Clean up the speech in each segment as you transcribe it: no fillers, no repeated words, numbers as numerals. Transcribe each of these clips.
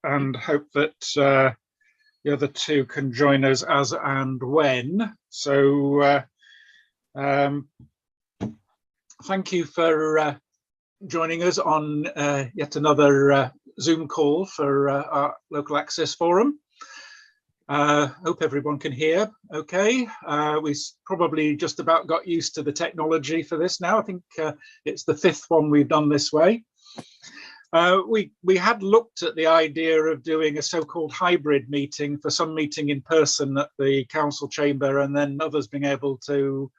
and hope that the other two can join us as and when. So thank you for joining us on yet another Zoom call for our Local Access Forum. Hope everyone can hear okay. We probably just about got used to the technology for this now. I think it's the fifth one we've done this way. We had looked at the idea of doing a so-called hybrid meeting, for some meeting in person at the council chamber and then others being able to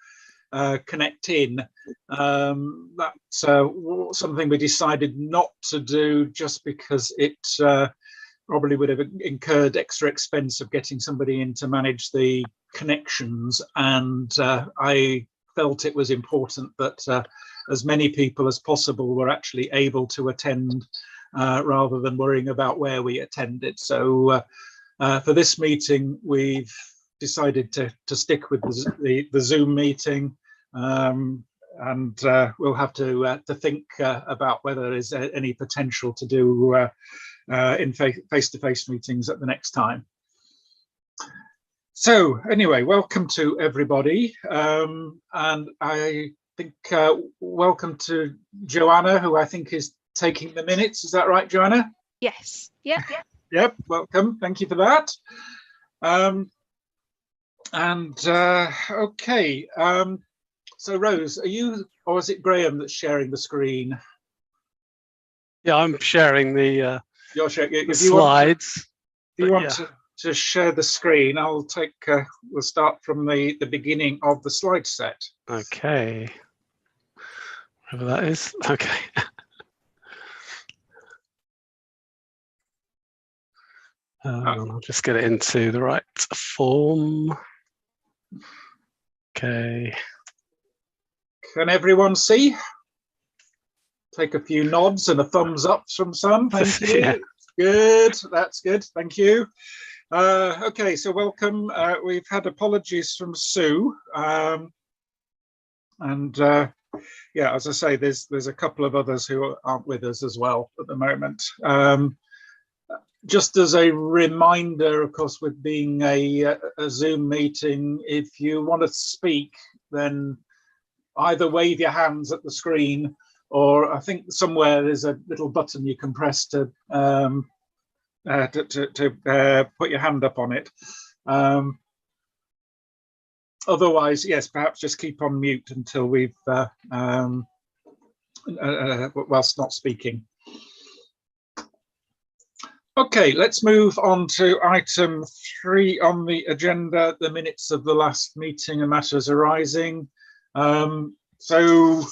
connect in. That's something we decided not to do, just because it probably would have incurred extra expense of getting somebody in to manage the connections, and I felt it was important that as many people as possible were actually able to attend, rather than worrying about where we attended. So for this meeting, we've decided to stick with the Zoom meeting, and we'll have to think about whether there is any potential to do in face-to-face meetings at the next time. So anyway, welcome to everybody, and I think welcome to Joanna, who I think is taking the minutes. Is that right, Joanna? Yes. Yeah. Yep. Welcome. Thank you for that. Okay. So Rose, are you, or is it Graham that's sharing the screen? Yeah, I'm sharing the You're sharing the slides. If you want to share the screen, I'll take. We'll start from the beginning of the slide set. Okay. Whatever that is. Okay. I'll just get it into the right form. Okay. Can everyone see? Take a few nods and a thumbs up from some. Thank you. Yeah. Good. That's good. Thank you. Okay, so welcome. We've had apologies from Sue, and yeah, as I say, there's a couple of others who aren't with us as well at the moment. Just as a reminder, of course, with being a Zoom meeting, if you want to speak, then either wave your hands at the screen, or I think somewhere there's a little button you can press to put your hand up on it. Otherwise, yes, perhaps just keep on mute until we've whilst not speaking. Okay, let's move on to item 3 on the agenda, the minutes of the last meeting and matters arising. So,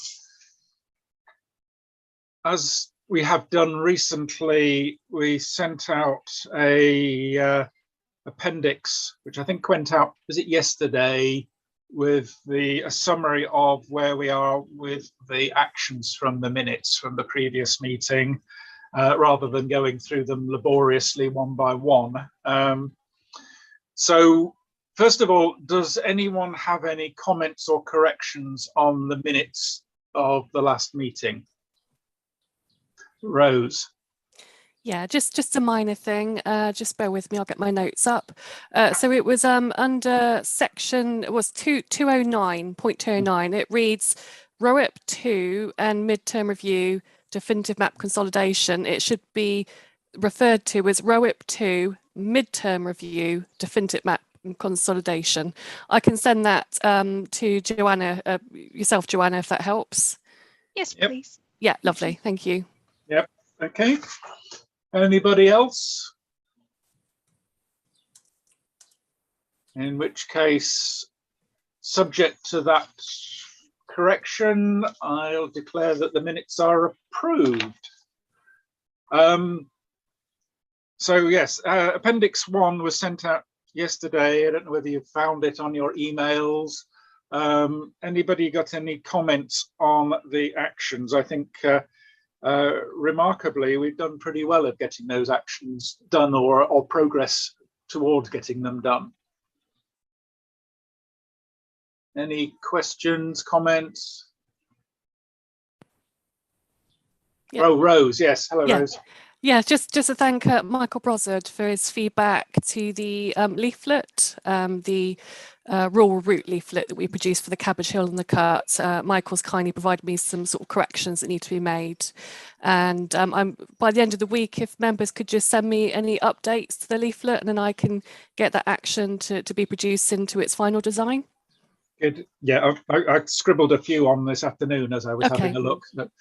as we have done recently, we sent out a appendix, which I think went out, was it yesterday, with a summary of where we are with the actions from the minutes from the previous meeting, rather than going through them laboriously one by one. So first of all, does anyone have any comments or corrections on the minutes of the last meeting? Rose. Yeah, just a minor thing. Just bear with me, I'll get my notes up. So it was under section, it was 209.209. It reads ROEP 2 and midterm review, definitive map consolidation. It should be referred to as ROEP 2, midterm review, definitive map consolidation. I can send that to Joanna, yourself, Joanna, if that helps. Yes, Yep. please. Yeah, lovely. Thank you. Yep. Okay. Anybody else? In which case, subject to that correction, I'll declare that the minutes are approved. So yes, Appendix 1 was sent out yesterday. I don't know whether you found it on your emails. Anybody got any comments on the actions? I think remarkably, we've done pretty well at getting those actions done, or progress towards getting them done. Any questions, comments? Yeah. Oh, Rose, yes. Hello, Yeah. Rose. Yeah, just to thank Michael Brozard for his feedback to the leaflet, the rural route leaflet that we produced for the Cabbage Hill and the Cart. Michael's kindly provided me some sort of corrections that need to be made. And I'm by the end of the week, if members could just send me any updates to the leaflet, and then I can get that action to be produced into its final design. Good. Yeah, I scribbled a few on this afternoon as I was having a Okay. look.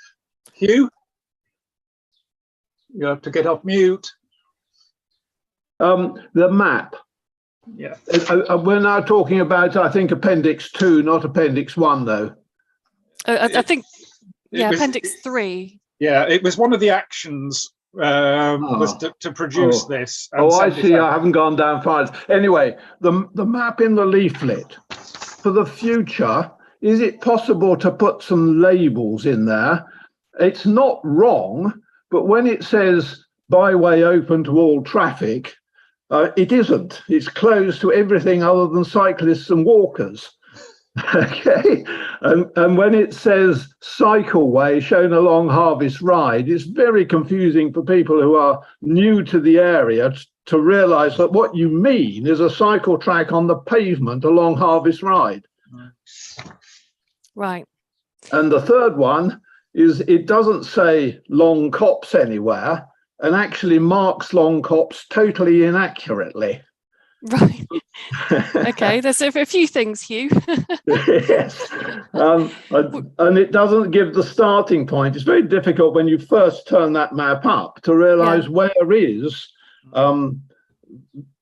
Hugh, you have to get off mute. The map. Yeah. We're now talking about, I think, Appendix 2, not Appendix 1, though. I think, It yeah, was- Appendix 3. Yeah, it was one of the actions was to produce this. and Oh, I send it see. out. I haven't gone down far. Anyway, the map in the leaflet, for the future, is it possible to put some labels in there? It's not wrong, but when it says byway open to all traffic, it isn't. It's closed to everything other than cyclists and walkers. Okay, and when it says cycleway shown along Harvest Ride, it's very confusing for people who are new to the area to realise that what you mean is a cycle track on the pavement along Harvest Ride. Right. And the third one is it doesn't say Long Copse anywhere and actually marks Long Copse totally inaccurately. Right. Okay, there's a few things, Hugh. Yes, and it doesn't give the starting point. It's very difficult when you first turn that map up to realise where is the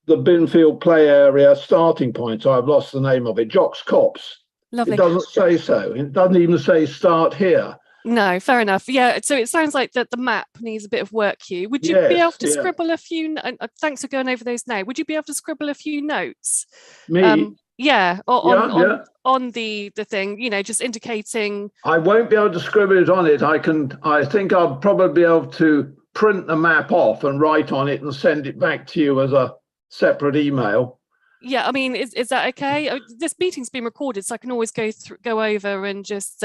Binfield play area starting point. So I've lost the name of it. Jock's Copse. Lovely. It doesn't say so. It doesn't even say start here. No, fair enough. Yeah, so it sounds like that the map needs a bit of work, Hugh. Would you be able to scribble a few? Thanks for going over those now. Would you be able to scribble a few notes? Me? Yeah, on the thing, you know, just indicating. I won't be able to scribble it on it. I think I'll probably be able to print the map off and write on it and send it back to you as a separate email. Yeah, I mean, is that okay? This meeting's been recorded, so I can always go over and just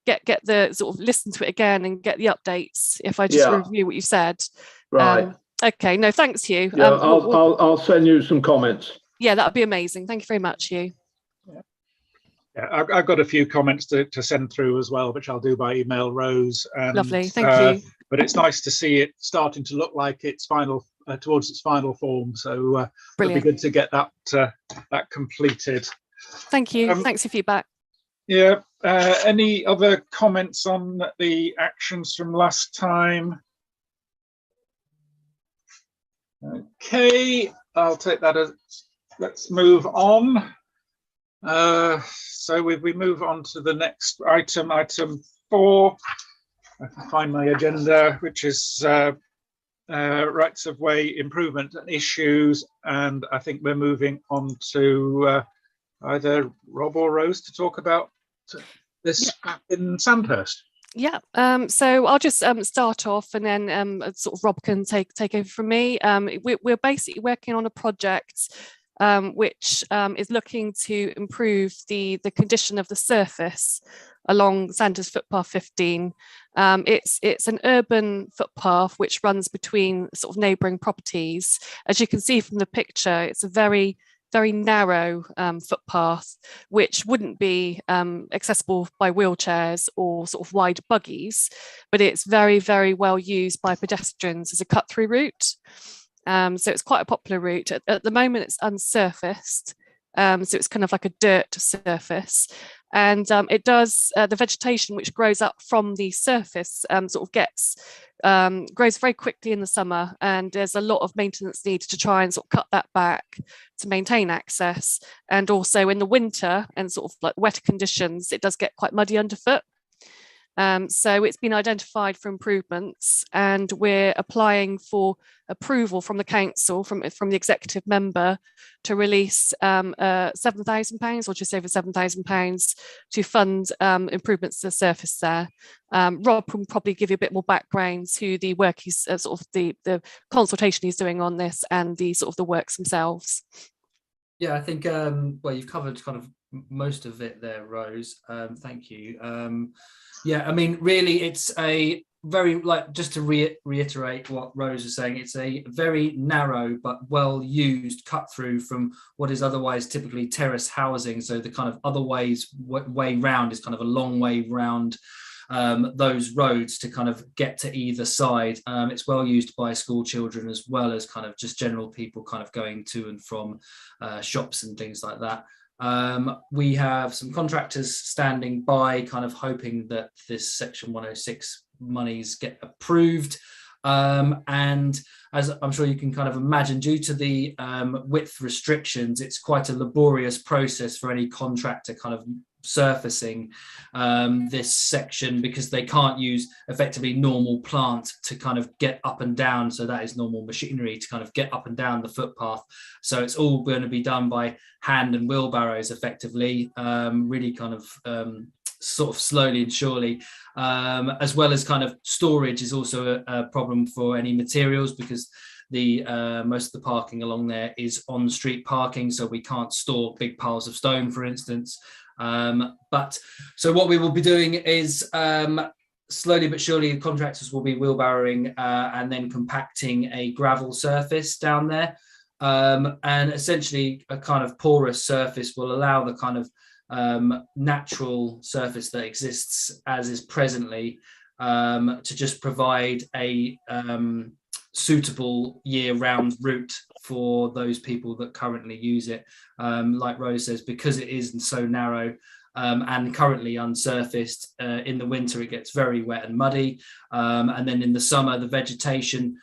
get the sort of listen to it again and get the updates if I just review what you said. Right. Okay. No, thanks, Hugh. Yeah, I'll send you some comments. Yeah, that would be amazing. Thank you very much, Hugh. Yeah, I've got a few comments to send through as well, which I'll do by email, Rose. And, lovely. Thank you. But it's nice to see it starting to look like it's final towards its final form. So it'll be good to get that completed. Thank you. Thanks for your feedback. Yeah. Any other comments on the actions from last time? Okay, I'll take that as. Let's move on. So we move on to the next item, item 4. I can find my agenda, which is rights of way improvement and issues, and I think we're moving on to either Rob or Rose to talk about this in Sandhurst. Yeah, so I'll just start off, and then sort of Rob can take over from me. We're basically working on a project which is looking to improve the condition of the surface along Sandhurst Footpath 15. It's an urban footpath which runs between sort of neighbouring properties. As you can see from the picture, it's a very narrow footpath which wouldn't be accessible by wheelchairs or sort of wide buggies, but it's very well used by pedestrians as a cut-through route. So it's quite a popular route. At the moment, it's unsurfaced, so it's kind of like a dirt surface. And it does, the vegetation which grows up from the surface sort of grows very quickly in the summer, and there's a lot of maintenance needed to try and sort of cut that back to maintain access. And also in the winter and sort of like wetter conditions, it does get quite muddy underfoot. So it's been identified for improvements, and we're applying for approval from the council, from the executive member, to release £7,000 or just over £7,000 to fund improvements to the surface there. Rob can probably give you a bit more background to the work he's sort of the consultation he's doing on this and the sort of the works themselves. Yeah, I think well, you've covered kind of most of it there, Rose. Thank you. Yeah, I mean, really, it's a very, like, just to reiterate what Rose was saying, it's a very narrow but well used cut through from what is otherwise typically terrace housing. So the kind of other way round is kind of a long way round those roads to kind of get to either side. It's well used by school children as well as kind of just general people kind of going to and from shops and things like that. We have some contractors standing by, kind of hoping that this Section 106 monies get approved. And as I'm sure you can kind of imagine, due to the width restrictions, it's quite a laborious process for any contractor kind of surfacing this section, because they can't use effectively normal plant to kind of get up and down. So that is normal machinery to kind of get up and down the footpath. So it's all going to be done by hand and wheelbarrows effectively, really kind of sort of slowly and surely, as well as kind of storage is also a problem for any materials, because the most of the parking along there is on street parking, so we can't store big piles of stone, for instance. But so what we will be doing is slowly but surely the contractors will be wheelbarrowing and then compacting a gravel surface down there, and essentially a kind of porous surface will allow the kind of natural surface that exists as is presently to just provide a suitable year-round route for those people that currently use it. Like Rose says, because it is so narrow and currently unsurfaced, in the winter it gets very wet and muddy, and then in the summer the vegetation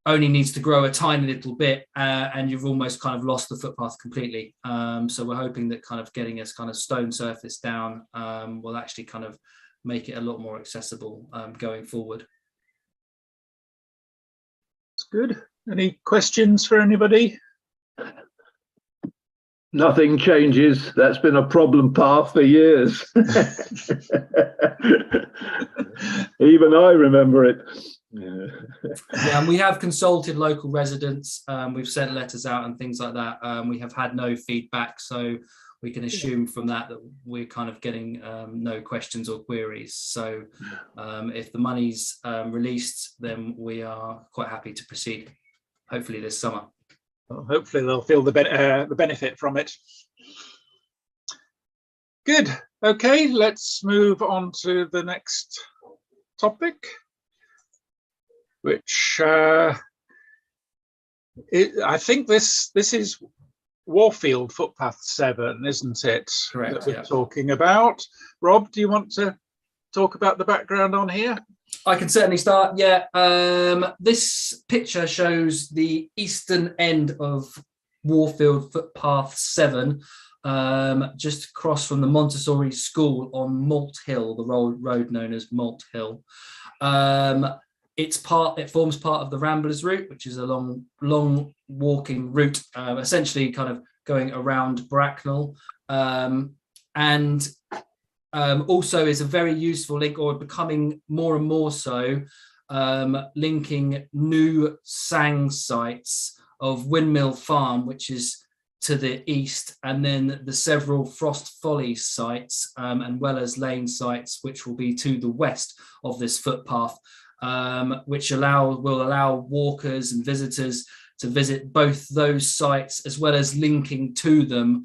only needs to grow a tiny little bit, and you've almost kind of lost the footpath completely. So we're hoping that kind of getting this kind of stone surface down will actually kind of make it a lot more accessible going forward. That's good. Any questions for anybody? Nothing changes. That's been a problem path for years. Even I remember it. Yeah, and we have consulted local residents. We've sent letters out and things like that. We have had no feedback, so we can assume from that we're kind of getting no questions or queries. So if the money's released, then we are quite happy to proceed, hopefully this summer. Well, hopefully they'll feel the benefit from it. Good. Okay, let's move on to the next topic, which I think this is Warfield Footpath 7, isn't it? Correct. That we're talking about. Rob, do you want to talk about the background on here? I can certainly start. Yeah, this picture shows the eastern end of Warfield Footpath 7, just across from the Montessori School on Malt Hill, the road known as Malt Hill. It forms part of the Ramblers route, which is a long walking route, essentially kind of going around Bracknell, and also is a very useful link, or becoming more and more so, linking new Sang sites of Windmill Farm, which is to the east, and then the several Frost Folly sites, and Wellers Lane sites, which will be to the west of this footpath, which will allow walkers and visitors to visit both those sites, as well as linking to them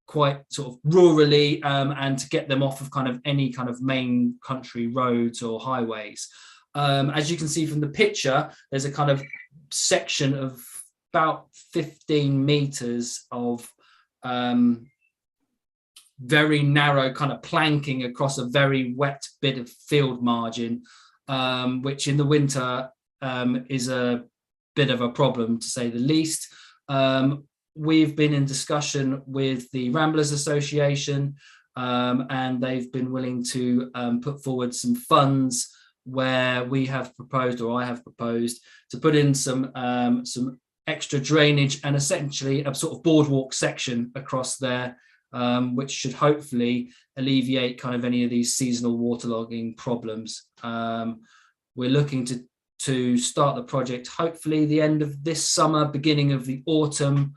quite sort of rurally, and to get them off of kind of any kind of main country roads or highways. As you can see from the picture, there's a kind of section of about 15 meters of very narrow kind of planking across a very wet bit of field margin, which in the winter is a bit of a problem, to say the least. We've been in discussion with the Ramblers Association, and they've been willing to put forward some funds, where we have proposed, or I have proposed, to put in some extra drainage and essentially a sort of boardwalk section across there, which should hopefully alleviate kind of any of these seasonal waterlogging problems. We're looking to start the project hopefully the end of this summer, beginning of the autumn,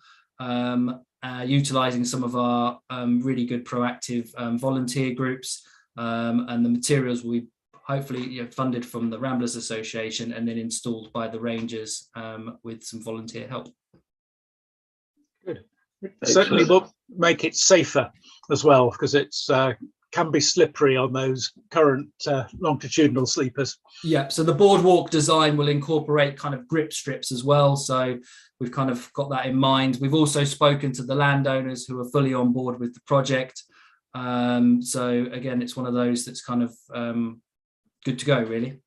utilising some of our really good proactive volunteer groups, and the materials will be hopefully funded from the Ramblers Association and then installed by the Rangers with some volunteer help. Good. Certainly will make it safer as well, because it's can be slippery on those current longitudinal sleepers. Yeah, so the boardwalk design will incorporate kind of grip strips as well. So we've kind of got that in mind. We've also spoken to the landowners who are fully on board with the project. So again, it's one of those that's kind of good to go, really.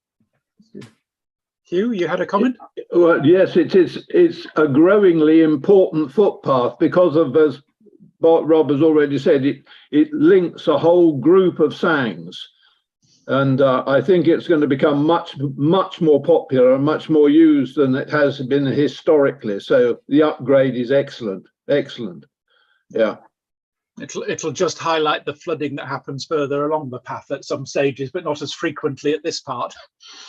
Hugh, you had a comment? Well, yes, it's a growingly important footpath because of, as Rob has already said, it links a whole group of sangs. And I think it's going to become much more popular and much more used than it has been historically. So the upgrade is excellent. Yeah. It'll just highlight the flooding that happens further along the path at some stages, but not as frequently at this part.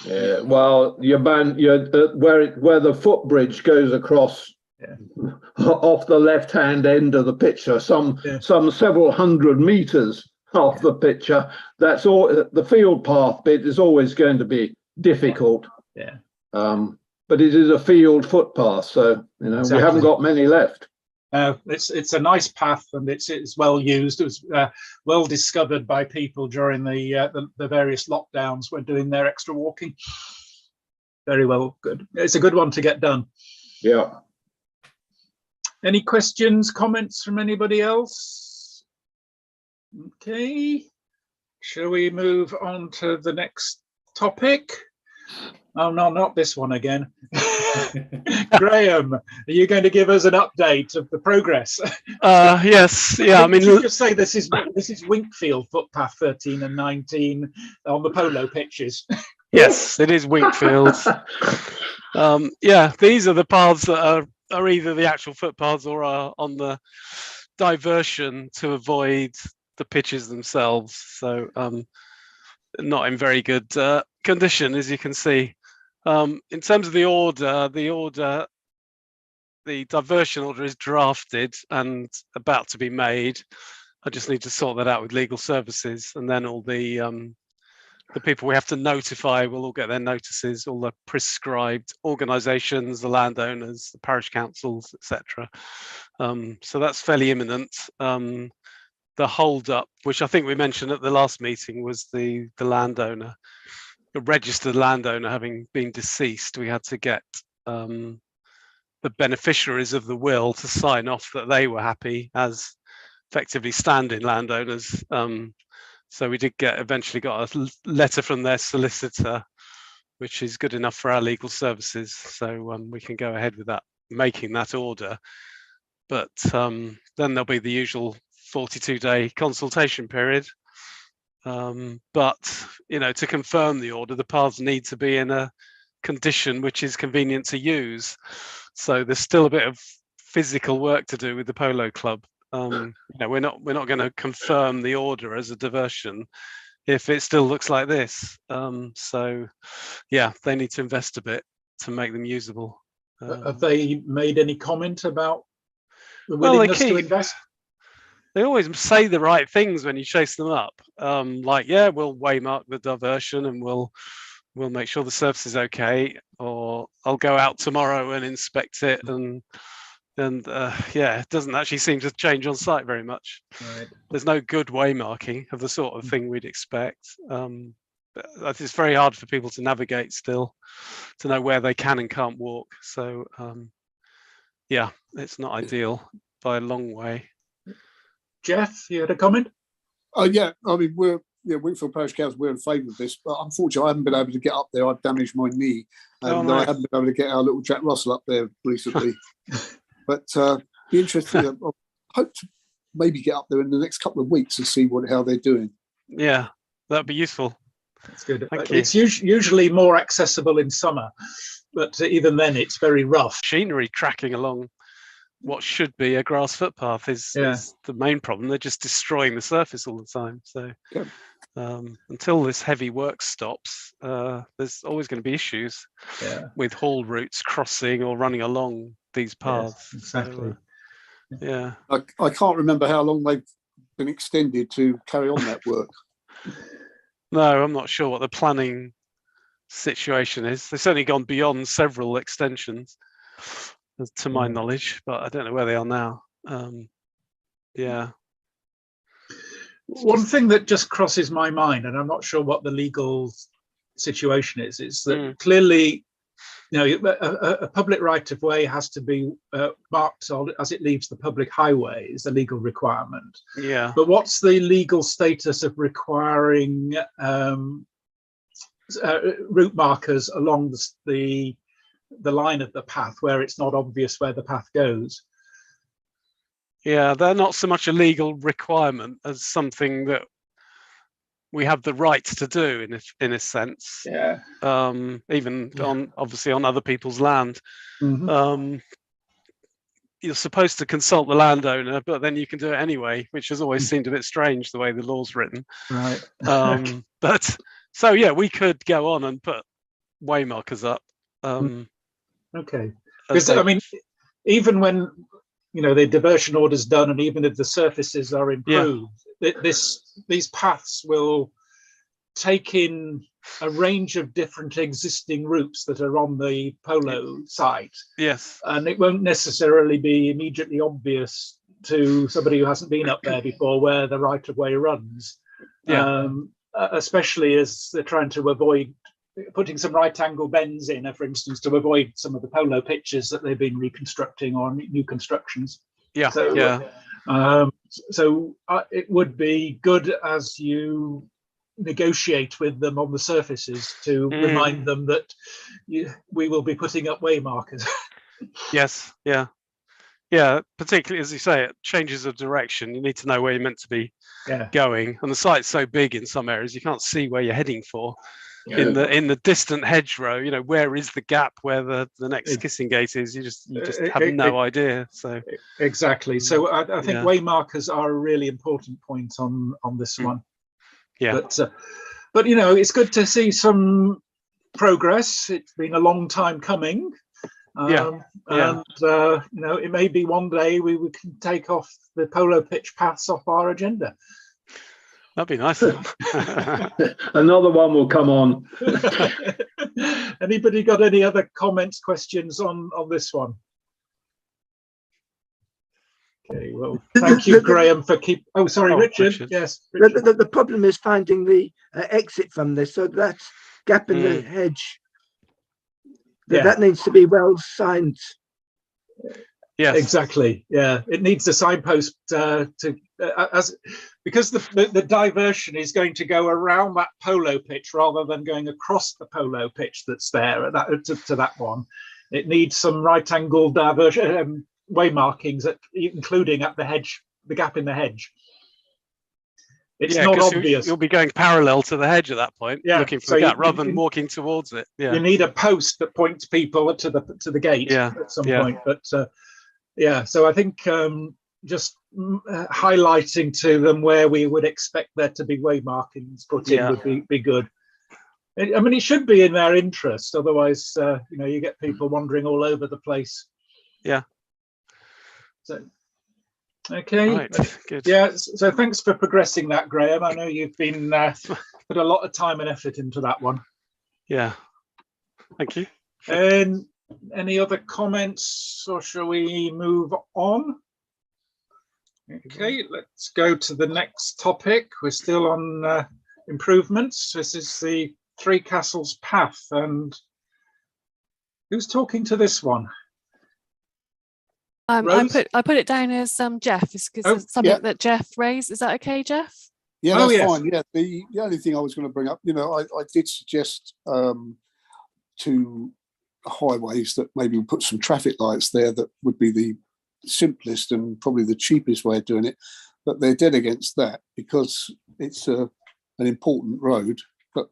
Yeah. Well, where the footbridge goes across off the left-hand end of the picture, some several hundred meters off the picture. That's all. The field path bit is always going to be difficult. Yeah. But it is a field footpath, so we haven't got many left. It's a nice path, and it's well used. It was well discovered by people during the various lockdowns when doing their extra walking. Very well, good. It's a good one to get done. Yeah. Any questions, comments from anybody else? Okay. Shall we move on to the next topic? Oh, no, not this one again. Graham, are you going to give us an update of the progress? Yes, yeah. I mean, just say this is Winkfield footpath 13 and 19 on the polo pitches. Yes, it is Winkfield. Yeah, these are the paths that are either the actual footpaths or are on the diversion to avoid the pitches themselves. So not in very good condition, as you can see. In terms of the order, the diversion order is drafted and about to be made. I just need to sort that out with legal services, and then all the people we have to notify will all get their notices, all the prescribed organisations, the landowners, the parish councils, etc. So that's fairly imminent. The hold up, which I think we mentioned at the last meeting, was the landowner, the registered landowner having been deceased. We had to get the beneficiaries of the will to sign off that they were happy as effectively standing landowners. So we did eventually got a letter from their solicitor, which is good enough for our legal services. So we can go ahead with that, making that order. But then there'll be the usual 42-day consultation period. But to confirm the order, the paths need to be in a condition which is convenient to use. So there's still a bit of physical work to do with the polo club. We're not going to confirm the order as a diversion if it still looks like this. So yeah, they need to invest a bit to make them usable. Have they made any comment about the willingness to invest? They always say the right things when you chase them up. Like, yeah, we'll waymark the diversion and we'll make sure the surface is okay, or I'll go out tomorrow and inspect it, and yeah, it doesn't actually seem to change on site very much. Right. There's no good waymarking of the sort of thing we'd expect. But it's very hard for people to navigate still, to know where they can and can't walk. So yeah, it's not ideal by a long way. Jeff, you had a comment? Yeah, I mean, Winkfield Parish Council, we're in favour of this, but unfortunately I haven't been able to get up there. I've damaged my knee, and I haven't been able to get our little Jack Russell up there recently. But be interesting. I hope to maybe get up there in the next couple of weeks and see how they're doing. Yeah, that'd be useful. That's good. Thank you. It's usually more accessible in summer, but even then it's very rough. Machinery tracking along what should be a grass footpath is the main problem. They're just destroying the surface all the time. So until this heavy work stops, there's always going to be issues with haul routes crossing or running along these paths. Yes, exactly. So, yeah. I can't remember how long they've been extended to carry on that work. No, I'm not sure what the planning situation is. They've certainly gone beyond several extensions, to my knowledge, but I don't know where they are now. Yeah. One thing that just crosses my mind, and I'm not sure what the legal situation is that clearly, a public right of way has to be marked as it leaves the public highway is the legal requirement. Yeah. But what's the legal status of requiring route markers along the line of the path where it's not obvious where the path goes? Yeah, they're not so much a legal requirement as something that we have the right to do in a sense. Yeah. Even obviously on other people's land. Mm-hmm. You're supposed to consult the landowner, but then you can do it anyway, which has always seemed a bit strange the way the law's written. Right. But so yeah, we could go on and put way markers up. Okay. Because I mean, even when the diversion order's done, and even if the surfaces are improved, these paths will take in a range of different existing routes that are on the polo site. Yes. And it won't necessarily be immediately obvious to somebody who hasn't been up there before where the right of way runs. Yeah. Especially as they're trying to avoid putting some right angle bends in, for instance, to avoid some of the polo pitches that they've been reconstructing or new constructions. Yeah. So, it would be good as you negotiate with them on the surfaces to remind them that we will be putting up way markers. Yes. Yeah. Yeah. Particularly as you say, it changes of direction. You need to know where you're meant to be going, and the site's so big in some areas you can't see where you're heading for. In the distant hedgerow, where is the gap where the next kissing gate is? You just have no idea. So exactly. So I think way markers are a really important point on this one. Yeah. But it's good to see some progress. It's been a long time coming. And it may be one day we can take off the polo pitch paths off our agenda. That'd be nice. Another one will come on. Anybody got any other comments, questions on this one? Okay, well, thank you, Graham, for Richard. Yes. Richard. The problem is finding the exit from this. So that gap in the hedge, that needs to be well signed. Yes, exactly. Yeah, it needs a signpost because the diversion is going to go around that polo pitch rather than going across the polo pitch that's there to that one. It needs some right angle diversion way markings, including at the hedge, the gap in the hedge. It's not obvious. You'll be going parallel to the hedge at that point, looking for the gap rather than walking towards it. Yeah, you need a post that points people to the gate at some point. But so I think just highlighting to them where we would expect there to be way markings put in would be good. I mean, it should be in their interest. Otherwise, you get people wandering all over the place. Yeah. So, okay. Right, good. Yeah. So thanks for progressing that, Graham. I know you've been put a lot of time and effort into that one. Yeah. Thank you. And any other comments, or shall we move on? Okay, let's go to the next topic. We're still on improvements. This is the Three Castles Path, and who's talking to this one? I put it down as Jeff, because it's something that Jeff raised. Is that okay, Jeff? Yeah, that's fine. Yeah, the only thing I was going to bring up, I did suggest to highways that maybe we put some traffic lights there. That would be the simplest and probably the cheapest way of doing it, but they're dead against that because it's an important road. But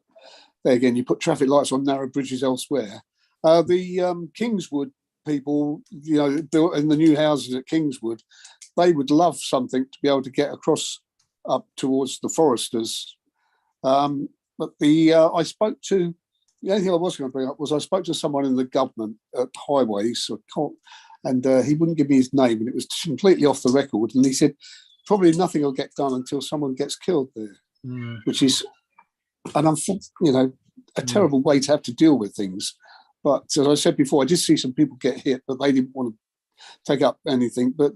there again, you put traffic lights on narrow bridges elsewhere. The Kingswood people, built in the new houses at Kingswood, they would love something to be able to get across up towards the Foresters. But I spoke to, the only thing I was going to bring up was I spoke to someone in the government at Highways, and he wouldn't give me his name, and it was completely off the record. And he said, probably nothing will get done until someone gets killed there, which is you know, a terrible way to have to deal with things. But as I said before, I did see some people get hit, but they didn't want to take up anything. But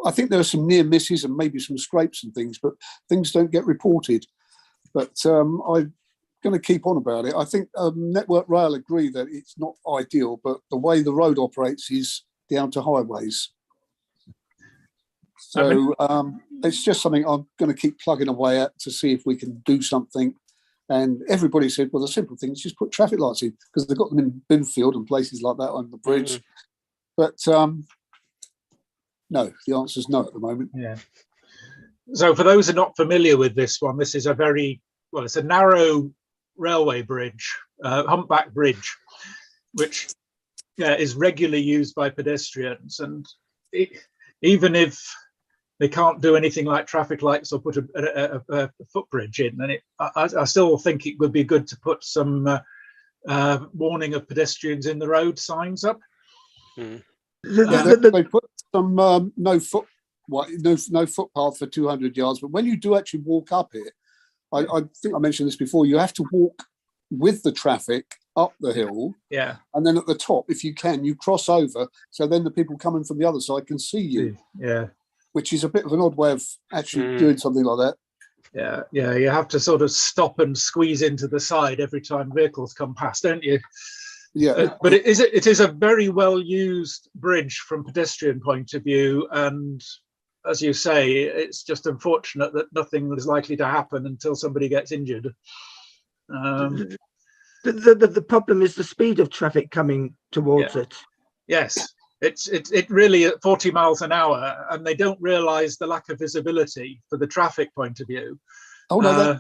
I think there are some near misses and maybe some scrapes and things, but things don't get reported. But I'm going to keep on about it. I think Network Rail agree that it's not ideal, but the way the road operates is down to highways. So it's just something I'm going to keep plugging away at to see if we can do something. And everybody said, well, the simple thing is just put traffic lights in, because they've got them in Binfield and places like that on the bridge. But no, the answer is no at the moment. Yeah. So for those who are not familiar with this one, this is it's a narrow railway bridge, humpback bridge, which is regularly used by pedestrians. And even if they can't do anything like traffic lights or put a footbridge in, then I still think it would be good to put some warning of pedestrians in the road signs up. They put some no footpath for 200 yards, but when you do actually walk up it, I think I mentioned this before, you have to walk with the traffic up the hill, and then at the top, if you can, you cross over, so then the people coming from the other side can see you. Which is a bit of an odd way of actually doing something like that. Yeah, you have to sort of stop and squeeze into the side every time vehicles come past, don't you? Yeah. But it is a very well used bridge from pedestrian point of view, and as you say, it's just unfortunate that nothing is likely to happen until somebody gets injured. The problem is the speed of traffic coming towards it. Yes. It really at 40 miles an hour, and they don't realise the lack of visibility for the traffic point of view. Oh no,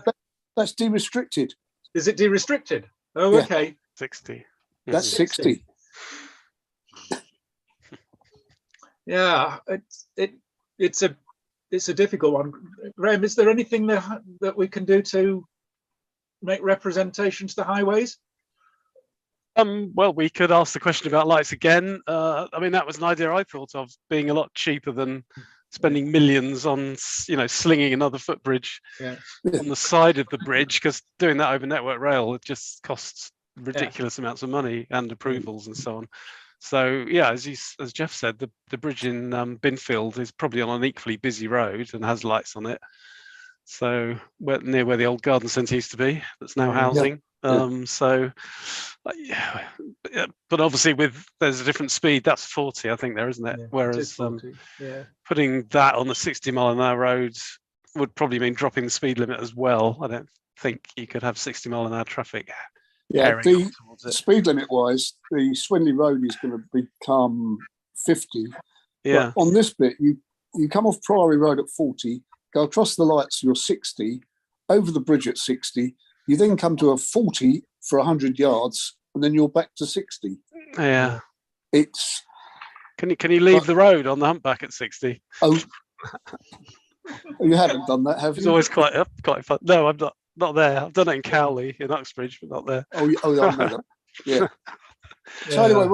that's de-restricted. Is it de-restricted? Oh, yeah. Okay. 60. That's 60. Yeah, it's a difficult one. Graham, is there anything that we can do to make representations to highways? Well, we could ask the question about lights again. I mean, that was an idea I thought of, being a lot cheaper than spending millions on, slinging another footbridge on the side of the bridge, because doing that over Network Rail, it just costs ridiculous amounts of money and approvals and so on. So yeah, as Jeff said, the bridge in Binfield is probably on an equally busy road and has lights on it. So near where the old garden centre used to be, that's now housing. But obviously there's a different speed. That's 40, I think, there, isn't it? Whereas putting that on the 60 mile an hour road would probably mean dropping the speed limit as well. I don't think you could have 60 mile an hour traffic. Yeah, the speed limit wise, the Swinley Road is going to become 50. Yeah. But on this bit, you come off Priory Road at 40, go across the lights, you're 60, over the bridge at 60. You then come to a 40 for 100 yards, and then you're back to 60. Yeah. It's. Can you leave the road on the humpback at 60? Oh, you haven't done that, have you? It's always quite fun. No, I'm not there. I've done it in Cowley, in Uxbridge, but not there. Oh, yeah, I know that. Yeah. So anyway,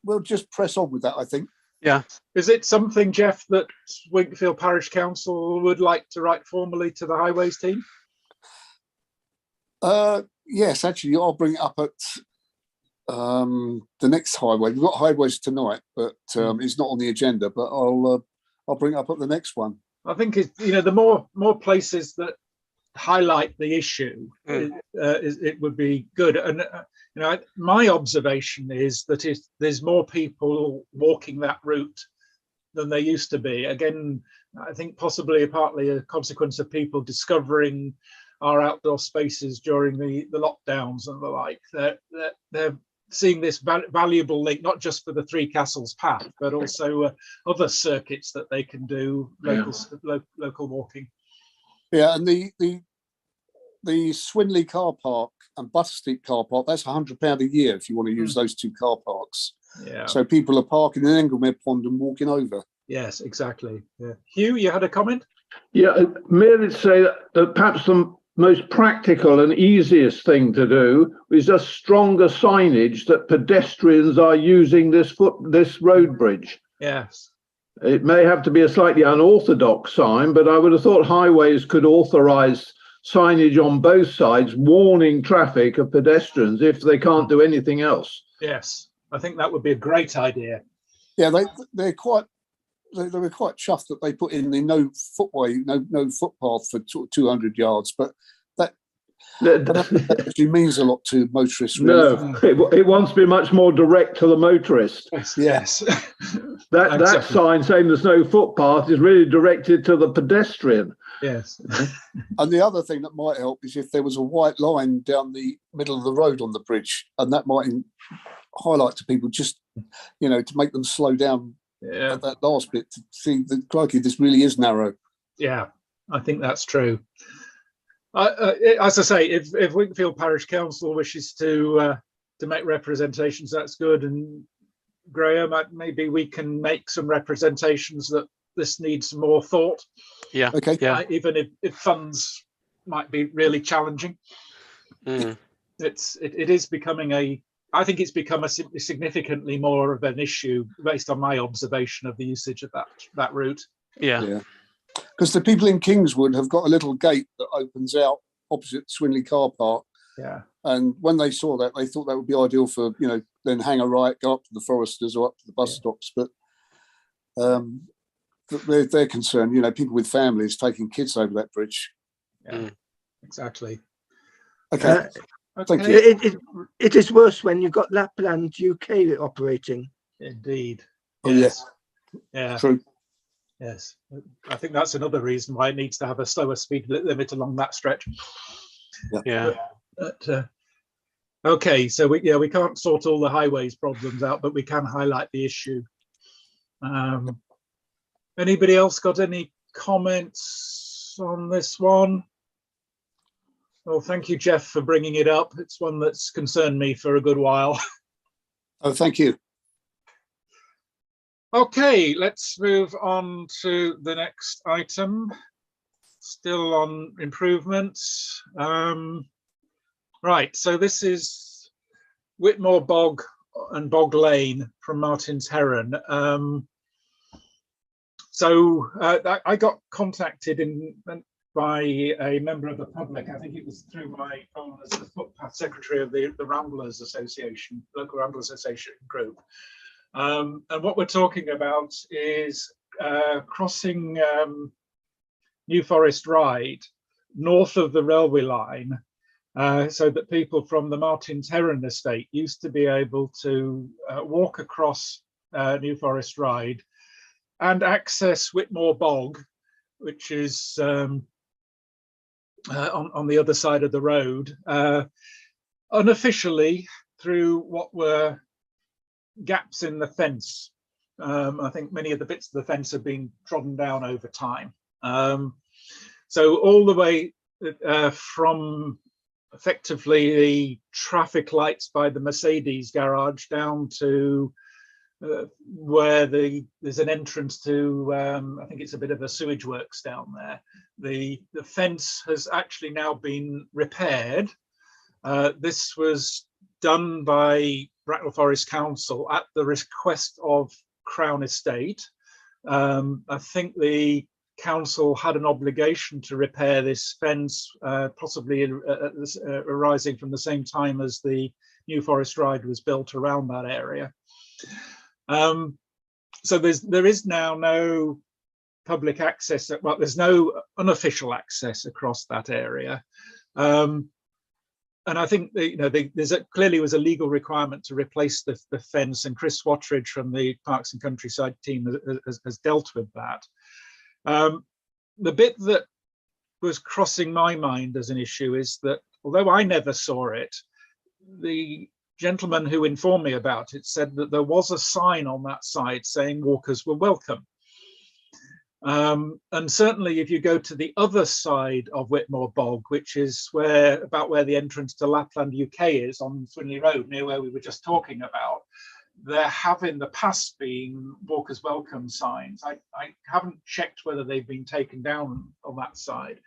we'll just press on with that, I think. Yeah. Is it something, Jeff, that Wakefield Parish Council would like to write formally to the highways team? Yes, actually, I'll bring it up at the next highway. We've got highways tonight, but it's not on the agenda. But I'll bring it up at the next one. I think the more places that highlight the issue, it would be good. And my observation is that there's more people walking that route than there used to be. Again, I think possibly partly a consequence of people discovering our outdoor spaces during the lockdowns and the like. They're seeing this valuable link, not just for the Three Castles path, but also other circuits that they can do local walking. Yeah, and the Swinley car park and Buttersteep car park, that's £100 a year if you want to use those two car parks. Yeah. So people are parking in Englemere Pond and walking over. Yes, exactly. Yeah. Hugh, you had a comment? Yeah, merely to say that perhaps the most practical and easiest thing to do is just stronger signage that pedestrians are using this road bridge. Yes. It may have to be a slightly unorthodox sign, but I would have thought highways could authorise signage on both sides warning traffic of pedestrians if they can't do anything else. Yes, I think that would be a great idea. Yeah, they were quite chuffed that they put in the no footway, no footpath for 200 yards, but that actually means a lot to motorists. Really. No, it wants to be much more direct to the motorist. Yes. That sign saying there's no footpath is really directed to the pedestrian. Yes. And the other thing that might help is if there was a white line down the middle of the road on the bridge, and that might highlight to people, just to make them slow down at that last bit to see that, crikey, this really is narrow. Yeah, I think that's true. As I say, if Wingfield Parish Council wishes to make representations, that's good. And Graham, maybe we can make some representations that this needs more thought. Yeah. Okay. Yeah. Even if funds might be really challenging. Mm. It is becoming I think it's become a significantly more of an issue based on my observation of the usage of that route. Yeah. Because the people in Kingswood have got a little gate that opens out opposite Swinley car park. Yeah. And when they saw that, they thought that would be ideal for, then hang a right, go up to the Foresters or up to the bus stops. But they're concerned, people with families taking kids over that bridge. Yeah, exactly. Okay. Thank you. It is worse when you've got Lapland UK operating. Indeed. Oh, yes. Yeah. True. Yes. I think that's another reason why it needs to have a slower speed limit along that stretch. Yeah. But okay, so we can't sort all the highways problems out, but we can highlight the issue. Anybody else got any comments on this one? Well, thank you, Jeff, for bringing it up. It's one that's concerned me for a good while. Oh, thank you. Okay, let's move on to the next item. Still on improvements. Right, so this is Whitmore Bog and Bog Lane from Martin's Heron. I got contacted by a member of the public. I think it was through my phone as the footpath secretary of the Ramblers Association, local Ramblers Association group. And what we're talking about is crossing New Forest Ride north of the railway line, so that people from the Martin's Heron estate used to be able to walk across New Forest Ride and access Whitmore Bog, which is on the other side of the road, unofficially through what were gaps in the fence. I think many of the bits of the fence have been trodden down over time. So all the way from effectively the traffic lights by the Mercedes garage down to where there's an entrance to, I think it's a bit of a sewage works down there. The fence has actually now been repaired. This was done by Bracknell Forest Council at the request of Crown Estate. I think the council had an obligation to repair this fence, possibly arising from the same time as the New Forest Ride was built around that area. So there is now no public access. Well, there's no unofficial access across that area. And I think clearly was a legal requirement to replace the fence, and Chris Wattridge from the Parks and Countryside team has dealt with that. The bit that was crossing my mind as an issue is that although I never saw it, the gentleman who informed me about it said that there was a sign on that side saying walkers were welcome. And certainly if you go to the other side of Whitmore Bog, which is about where the entrance to Lapland UK is on Swinley Road, near where we were just talking about, there have in the past been walkers welcome signs. I haven't checked whether they've been taken down on that side,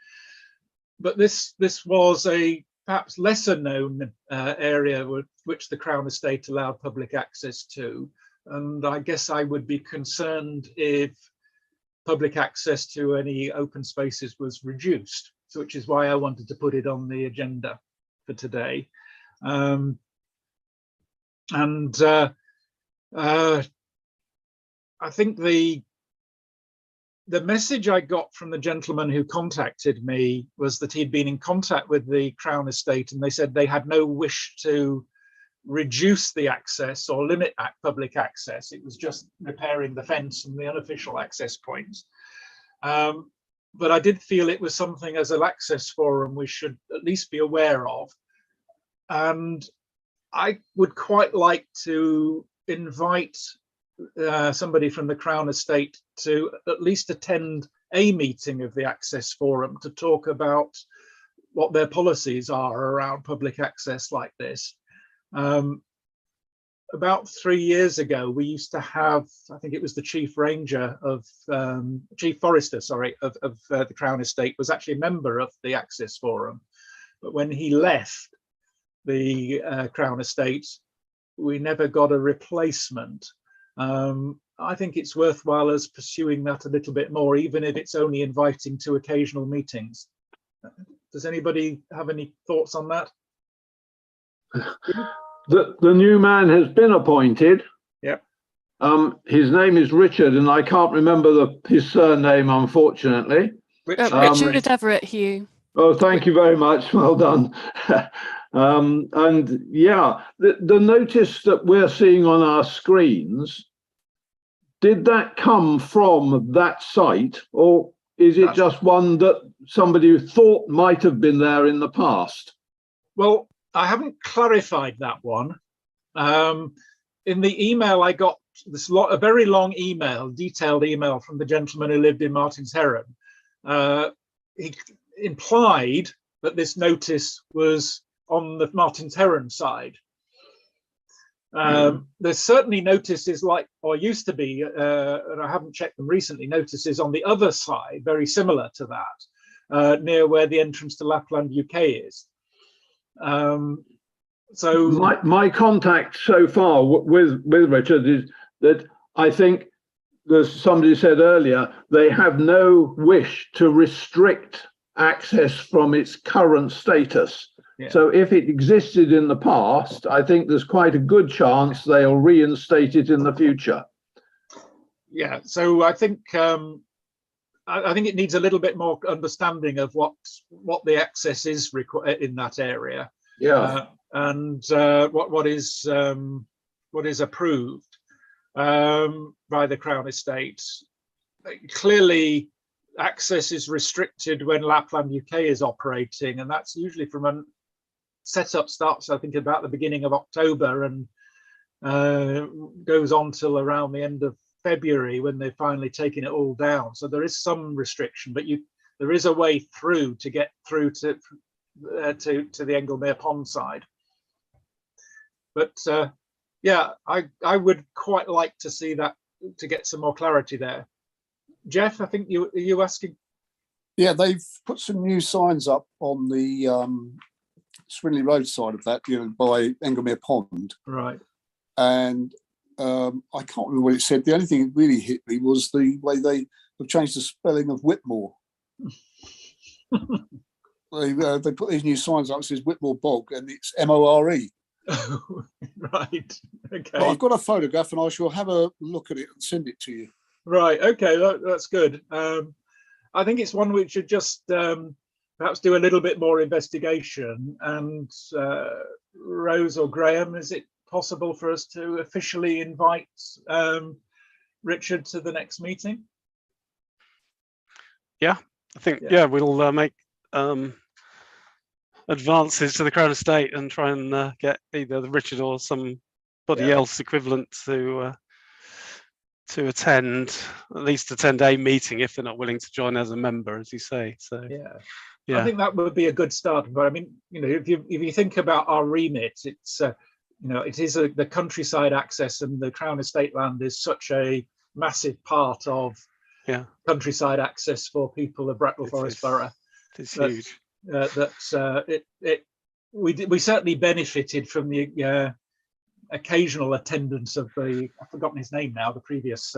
but this was a perhaps lesser known area which the Crown Estate allowed public access to. And I guess I would be concerned if public access to any open spaces was reduced. which is why I wanted to put it on the agenda for today. I think the message I got from the gentleman who contacted me was that he'd been in contact with the Crown Estate, and they said they had no wish to reduce the access or limit public access. It was just repairing the fence and the unofficial access points. But I did feel it was something as an access forum we should at least be aware of. And I would quite like to invite somebody from the Crown Estate to at least attend a meeting of the Access Forum to talk about what their policies are around public access like this. About 3 years ago, we used to have, I think it was the Chief Forester, of the Crown Estate was actually a member of the Access Forum. But when he left the Crown Estate, we never got a replacement. I think it's worthwhile us pursuing that a little bit more, even if it's only inviting to occasional meetings. Does anybody have any thoughts on that? The new man has been appointed. Yep. His name is Richard, and I can't remember his surname, unfortunately. Richard Everett, Hugh. Oh, thank you very much. Well done. And yeah, the notice that we're seeing on our screens, did that come from that site, or is it just one that somebody thought might have been there in the past? Well, I haven't clarified that one. In the email I got, a very long email, detailed email from the gentleman who lived in Martin's Heron. He implied that this notice was on the Martin's Heron side. There's certainly notices or used to be, and I haven't checked them recently, notices on the other side, very similar to that, near where the entrance to Lapland UK is. So my contact so far with Richard is that I think, as somebody said earlier, they have no wish to restrict access from its current status. Yeah. So if it existed in the past, I think there's quite a good chance they'll reinstate it in the future. Yeah, so I think it needs a little bit more understanding of what the access is in that area. Yeah, and what is approved by the Crown Estate. Clearly, access is restricted when Lapland UK is operating, and that's usually from a setup starts, I think, about the beginning of October and goes on till around the end of February when they've finally taken it all down. So there is some restriction, but there is a way through to get through to the Englemere Pond side. But yeah, I would quite like to see that, to get some more clarity there. Jeff, I think are you asking? Yeah, they've put some new signs up on the Swinley Road side of that, by Englemere Pond. Right. And I can't remember what it said. The only thing that really hit me was the way they have changed the spelling of Whitmore. They put these new signs up. It says Whitmore Bog, and it's MORE. Oh, right. Okay. Well, I've got a photograph, and I shall have a look at it and send it to you. Right. Okay. That's good. I think it's one we should just perhaps do a little bit more investigation. And Rose or Graham, is it possible for us to officially invite Richard to the next meeting? Yeah, I think we'll make advances to the Crown Estate and try and get either Richard or somebody else equivalent to attend a meeting if they're not willing to join as a member, as you say. So yeah, I think that would be a good start. But I mean, if you think about our remit, it's it is the countryside access, and the Crown Estate land is such a massive part of countryside access for people of Bracknell Forest Borough. It's huge. We certainly benefited from the occasional attendance of I've forgotten his name now, the previous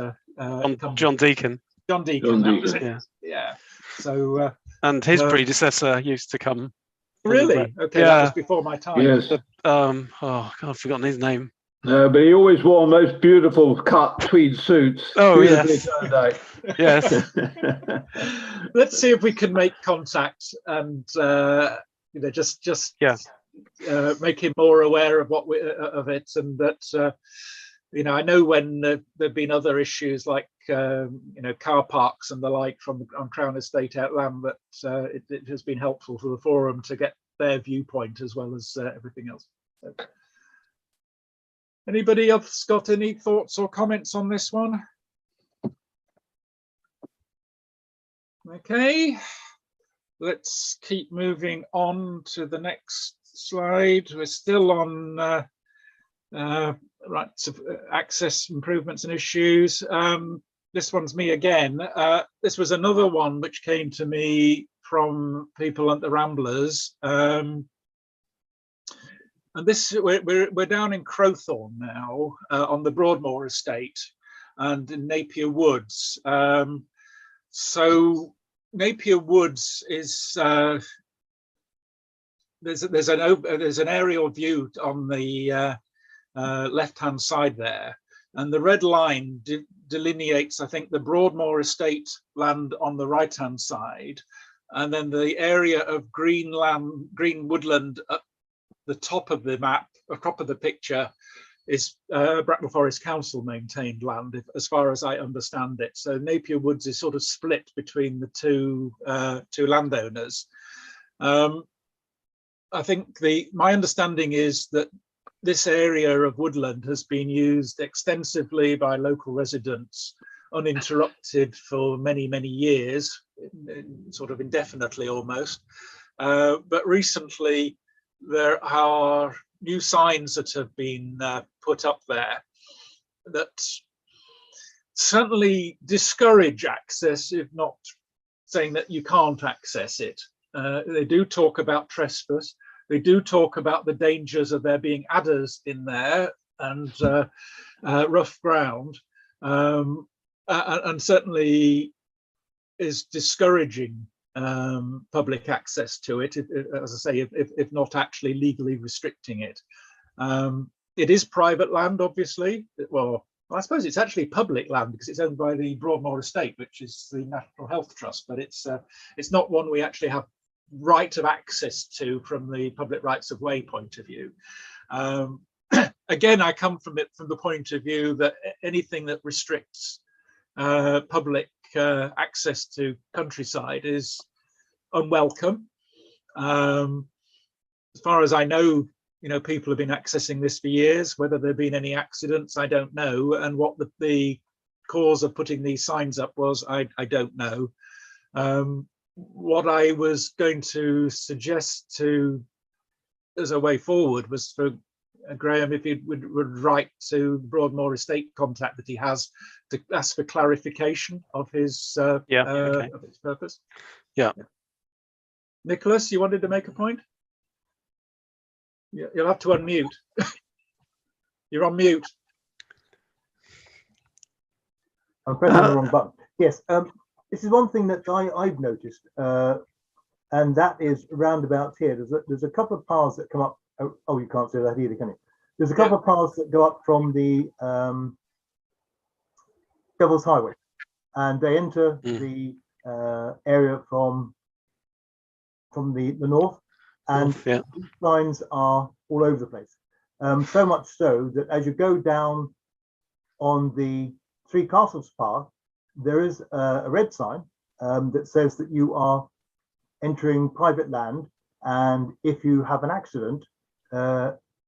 John Deacon. John Deacon. That was it. Yeah. So And his Uh, predecessor used to come. Really? Okay, that Yeah. was before my time. Yes. Oh, God, I've forgotten his name. But he always wore most beautiful cut tweed suits. Oh, beautifully yes. turned out. Yes. Let's see if we can make contact and just Yeah. make him more aware of what of it, and that I know when there've been other issues like car parks and the like on Crown Estate Outland, that it has been helpful for the forum to get their viewpoint as well as everything else. So, anybody else got any thoughts or comments on this one? Okay, let's keep moving on to the next slide. We're still on rights of access improvements and issues. This one's me again. This was another one which came to me from people at the Ramblers. And this, we're down in Crowthorne now, on the Broadmoor estate and in Napier Woods. So Napier Woods is there's an aerial view on the left-hand side there, and the red line delineates, I think, the Broadmoor estate land on the right-hand side, and then the area of green woodland at the top of the map, top of the picture, is Bracknell Forest Council maintained land, as far as I understand it. So Napier Woods is sort of split between the two landowners. I think my understanding is that this area of woodland has been used extensively by local residents, uninterrupted for many, many years, sort of indefinitely almost. But recently, there are new signs that have been put up there that certainly discourage access, if not saying that you can't access it. They do talk about trespass. They do talk about the dangers of there being adders in there and rough ground, and certainly is discouraging public access to it, as I say, if not actually legally restricting it. It is private land, obviously. Well, I suppose it's actually public land because it's owned by the Broadmoor Estate, which is the National Health Trust, but it's not one we actually have right of access to from the public rights of way point of view. Again, I come from it from the point of view that anything that restricts public access to countryside is unwelcome. As far as I know, people have been accessing this for years. Whether there have been any accidents, I don't know, and what the cause of putting these signs up was, I don't know. What I was going to suggest as a way forward was for Graham, if he would write to the Broadmoor Estate contact that he has, to ask for clarification of his of its purpose. Yeah. Nicholas, you wanted to make a point? Yeah, you'll have to unmute. You're on mute. I'm pressing the wrong button. Yes, this is one thing that I've noticed, and that is roundabouts here. There's a couple of paths that come up. Oh, you can't see that either, can you? There's a couple of paths that go up from the Devil's Highway, and they enter the area from the north, and these signs are all over the place. So much so that as you go down on the Three Castles path, there is a red sign that says that you are entering private land, and if you have an accident,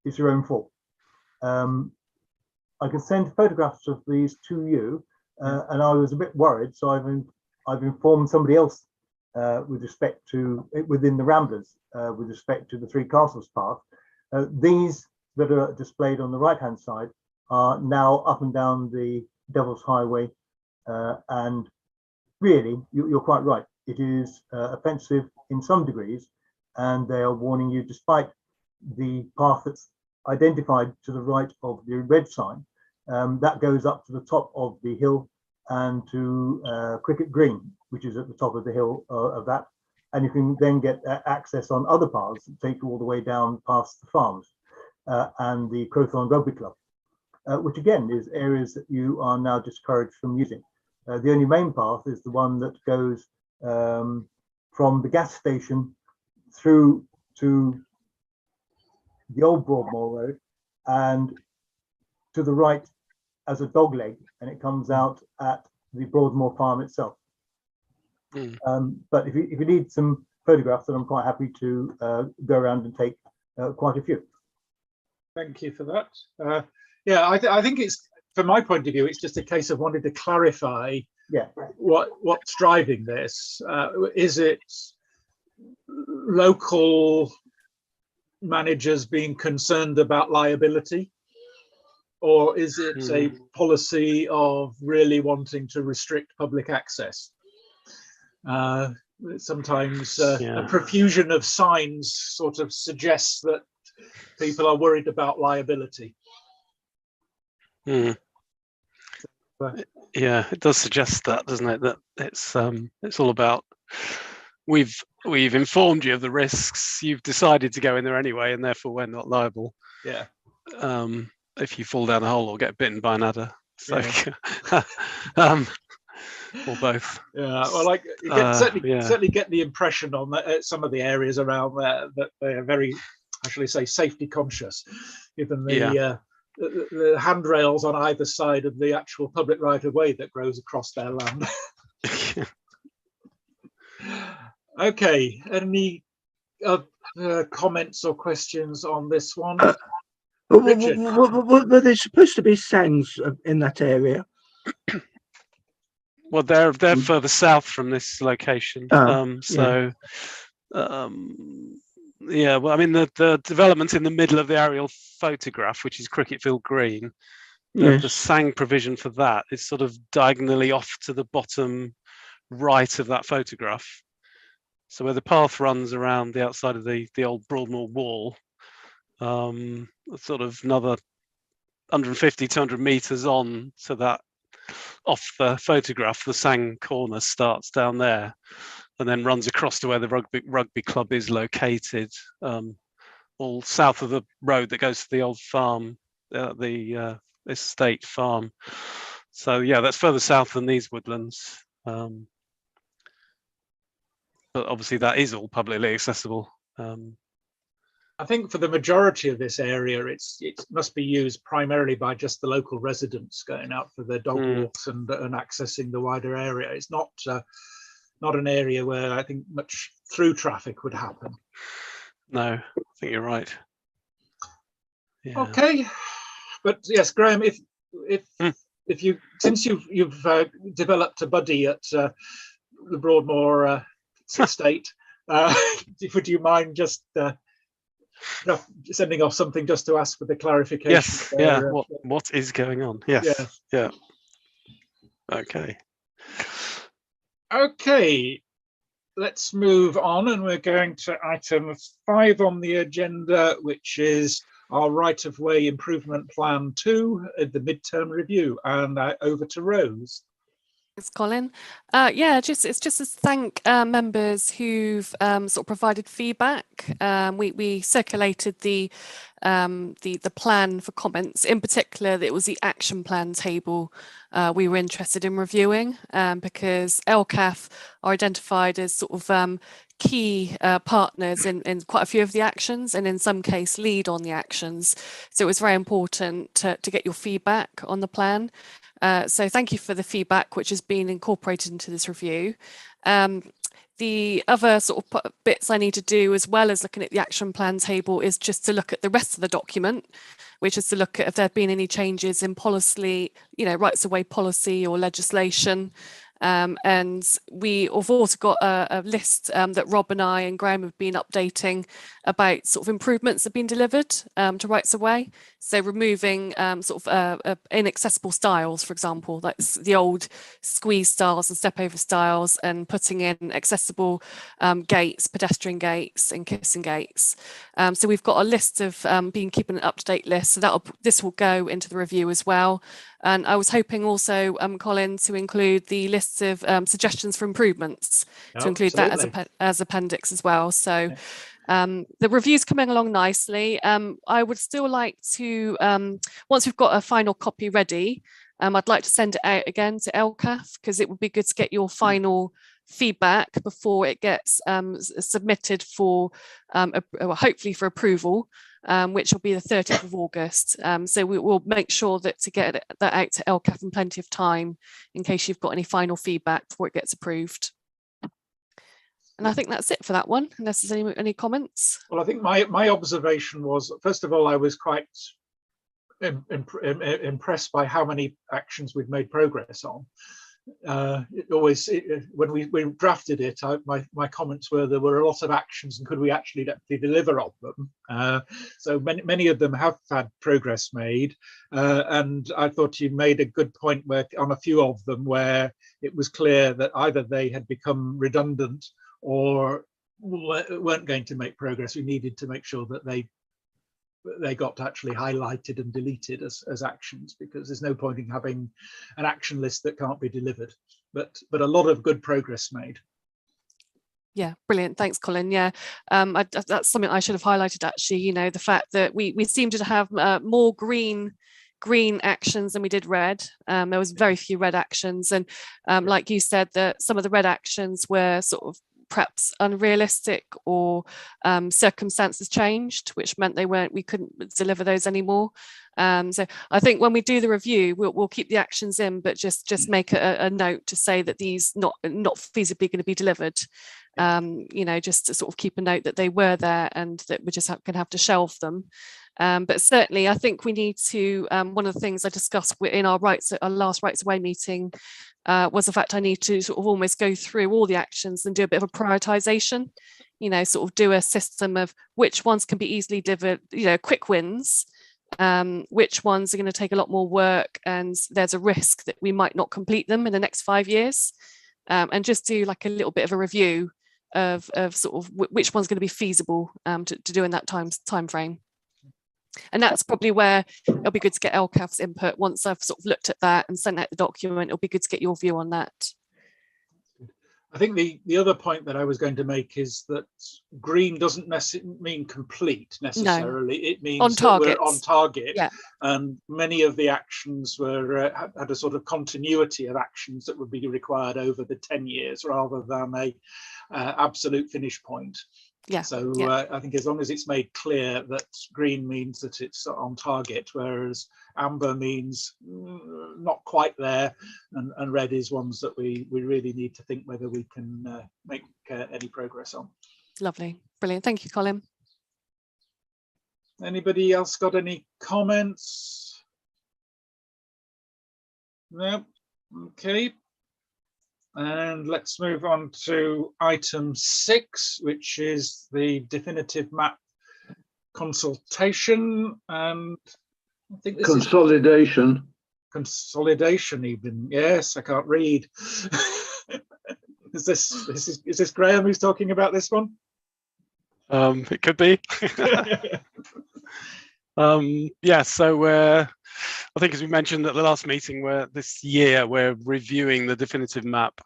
it's your own fault. I can send photographs of these to you, and I was a bit worried, so I've informed somebody else with respect to within the Ramblers with respect to the Three Castles path. These that are displayed on the right hand side are now up and down the Devil's Highway, and really you're quite right, it is offensive in some degrees, and they are warning you, despite the path that's identified to the right of the red sign, that goes up to the top of the hill and to Cricket Green, which is at the top of the hill of that. and you can then get access on other paths that take you all the way down past the farms and the Crowthorne Rugby Club, which again is areas that you are now discouraged from using. The only main path is the one that goes from the gas station through to the old Broadmoor Road and to the right as a dogleg, and it comes out at the Broadmoor Farm itself. But if you need some photographs, then I'm quite happy to go around and take quite a few. Thank you for that. Yeah, I think it's, from my point of view, it's just a case of wanting to clarify what's driving this. Is it local managers being concerned about liability, or is it a policy of really wanting to restrict public access? Sometimes a profusion of signs sort of suggests that people are worried about liability. Yeah, it does suggest that, doesn't it? That it's all about we've informed you of the risks. You've decided to go in there anyway, and therefore we're not liable. Yeah. If you fall down a hole or get bitten by an adder. So, or both. Yeah. Well, like you can certainly get the impression on some of the areas around there that they are very, how shall I say, safety conscious, given the handrails on either side of the actual public right of way that grows across their land. Okay, any comments or questions on this one? Were there supposed to be sands in that area? Well, they're further south from this location. Yeah, well, I mean, the development in the middle of the aerial photograph, which is Cricketfield Green, the sang provision for that is sort of diagonally off to the bottom right of that photograph. So where the path runs around the outside of the old Broadmoor wall, sort of another 150, 200 meters on to that, off the photograph, the sang corner starts down there and then runs across to where the rugby club is located, all south of the road that goes to the old farm, the estate farm. So yeah, that's further south than these woodlands. But obviously that is all publicly accessible. I think for the majority of this area, it must be used primarily by just the local residents going out for their dog walks and accessing the wider area. It's not an area where I think much through traffic would happen. No, I think you're right. Yeah. Okay, but yes, Graham, if you, since you've developed a buddy at the Broadmoor estate, would you mind just sending off something just to ask for the clarification? Yes. Yeah. What is going on? Yes. Yeah. Okay. Okay. Let's move on, and we're going to item 5 on the agenda, which is our right-of-way improvement plan 2, the midterm review. And over to Rose. Thanks, Colin. It's just to thank members who've sort of provided feedback. We circulated the plan for comments. In particular, it was the action plan table we were interested in reviewing because LCAF are identified as sort of key partners in quite a few of the actions, and in some case lead on the actions. So it was very important to get your feedback on the plan. So thank you for the feedback, which has been incorporated into this review. The other sort of bits I need to do, as well as looking at the action plan table, is just to look at the rest of the document, which is to look at if there have been any changes in policy, rights of way policy or legislation. And we have also got a list that Rob and I and Graham have been updating about sort of improvements that have been delivered to rights of way. So removing inaccessible styles, for example, that's the old squeeze styles and step over styles, and putting in accessible gates, pedestrian gates and kissing gates. So we've got a list of keeping an up-to-date list. So this will go into the review as well. And I was hoping also, Colin, to include the lists of suggestions for improvements, to include that as appendix as well. So the review's coming along nicely. I would still like to, once we've got a final copy ready, I'd like to send it out again to LCAF, because it would be good to get your final feedback before it gets submitted for hopefully for approval, which will be the 30th of August. So we will make sure that to get that out to LCAF in plenty of time in case you've got any final feedback before it gets approved. And I think that's it for that one, unless there's any comments. Well, I think my observation was, first of all, I was quite impressed by how many actions we've made progress on. When we drafted it, my comments were there were a lot of actions, and could we actually deliver on them? So many of them have had progress made, and I thought you made a good point where on a few of them where it was clear that either they had become redundant or weren't going to make progress. We needed to make sure that they got actually highlighted and deleted as actions, because there's no point in having an action list that can't be delivered. But a lot of good progress made. Yeah, brilliant. Thanks, Colin. Yeah, that's something I should have highlighted, actually. You know, the fact that we seem to have more green actions than we did red. There was very few red actions, and like you said, that some of the red actions were sort of perhaps unrealistic, or circumstances changed, which meant we couldn't deliver those anymore. So I think when we do the review, we'll keep the actions in, but just make a note to say that these not feasibly going to be delivered. You know, just to sort of keep a note that they were there and that we're just going to have to shelve them. But certainly, I think we need to. One of the things I discussed in our last Rights Away meeting was the fact I need to sort of almost go through all the actions and do a bit of a prioritization. You know, sort of do a system of which ones can be easily delivered. You know, quick wins. Which ones are going to take a lot more work, and there's a risk that we might not complete them in the next 5 years. And just do like a little bit of a review of sort of which one's going to be feasible to do in that time frame. And that's probably where it'll be good to get LCAF's input. Once I've sort of looked at that and sent out the document, it'll be good to get your view on that. I think the other point that I was going to make is that green doesn't mean complete necessarily. No. It means on target. We're on target. Yeah. And many of the actions were had a sort of continuity of actions that would be required over the 10 years rather than a absolute finish point. Yeah. So I think as long as it's made clear that green means that it's on target, whereas amber means not quite there, and red is ones that we really need to think whether we can make any progress on. Lovely. Brilliant. Thank you, Colin. Anybody else got any comments? No. Okay. And let's move on to item 6, which is the definitive map consultation. And I think this consolidation. Consolidation, even. Yes, I can't read. Is this Graham who's talking about this one? It could be. Yeah, so I think as we mentioned at the last meeting, this year we're reviewing the definitive map.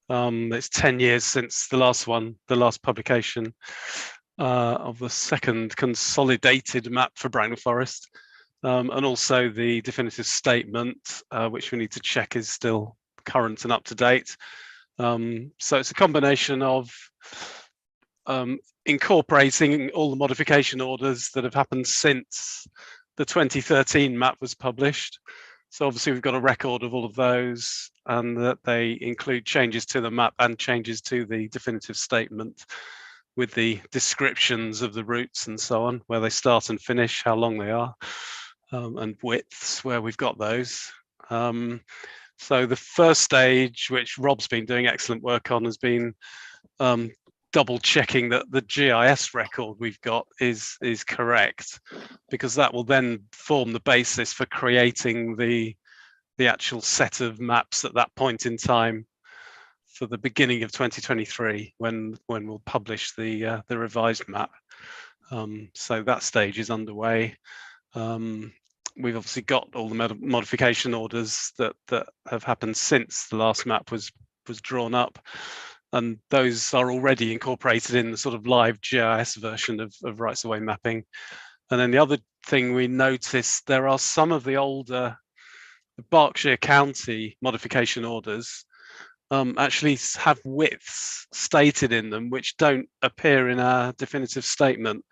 It's 10 years since the last publication of the second consolidated map for Bracknell Forest, and also the definitive statement, which we need to check is still current and up to date. So it's a combination of incorporating all the modification orders that have happened since the 2013 map was published. So obviously we've got a record of all of those, and that they include changes to the map and changes to the definitive statement with the descriptions of the routes and so on, where they start and finish, how long they are, and widths where we've got those. So the first stage, which Rob's been doing excellent work on, has been double checking that the GIS record we've got is correct, because that will then form the basis for creating the actual set of maps at that point in time for the beginning of 2023, when we'll publish the revised map. So that stage is underway. we've obviously got all the modification orders that have happened since the last map was drawn up, and those are already incorporated in the sort of live GIS version of rights of way mapping. And then the other thing we noticed, there are some of the older Berkshire County modification orders actually have widths stated in them which don't appear in our definitive statement.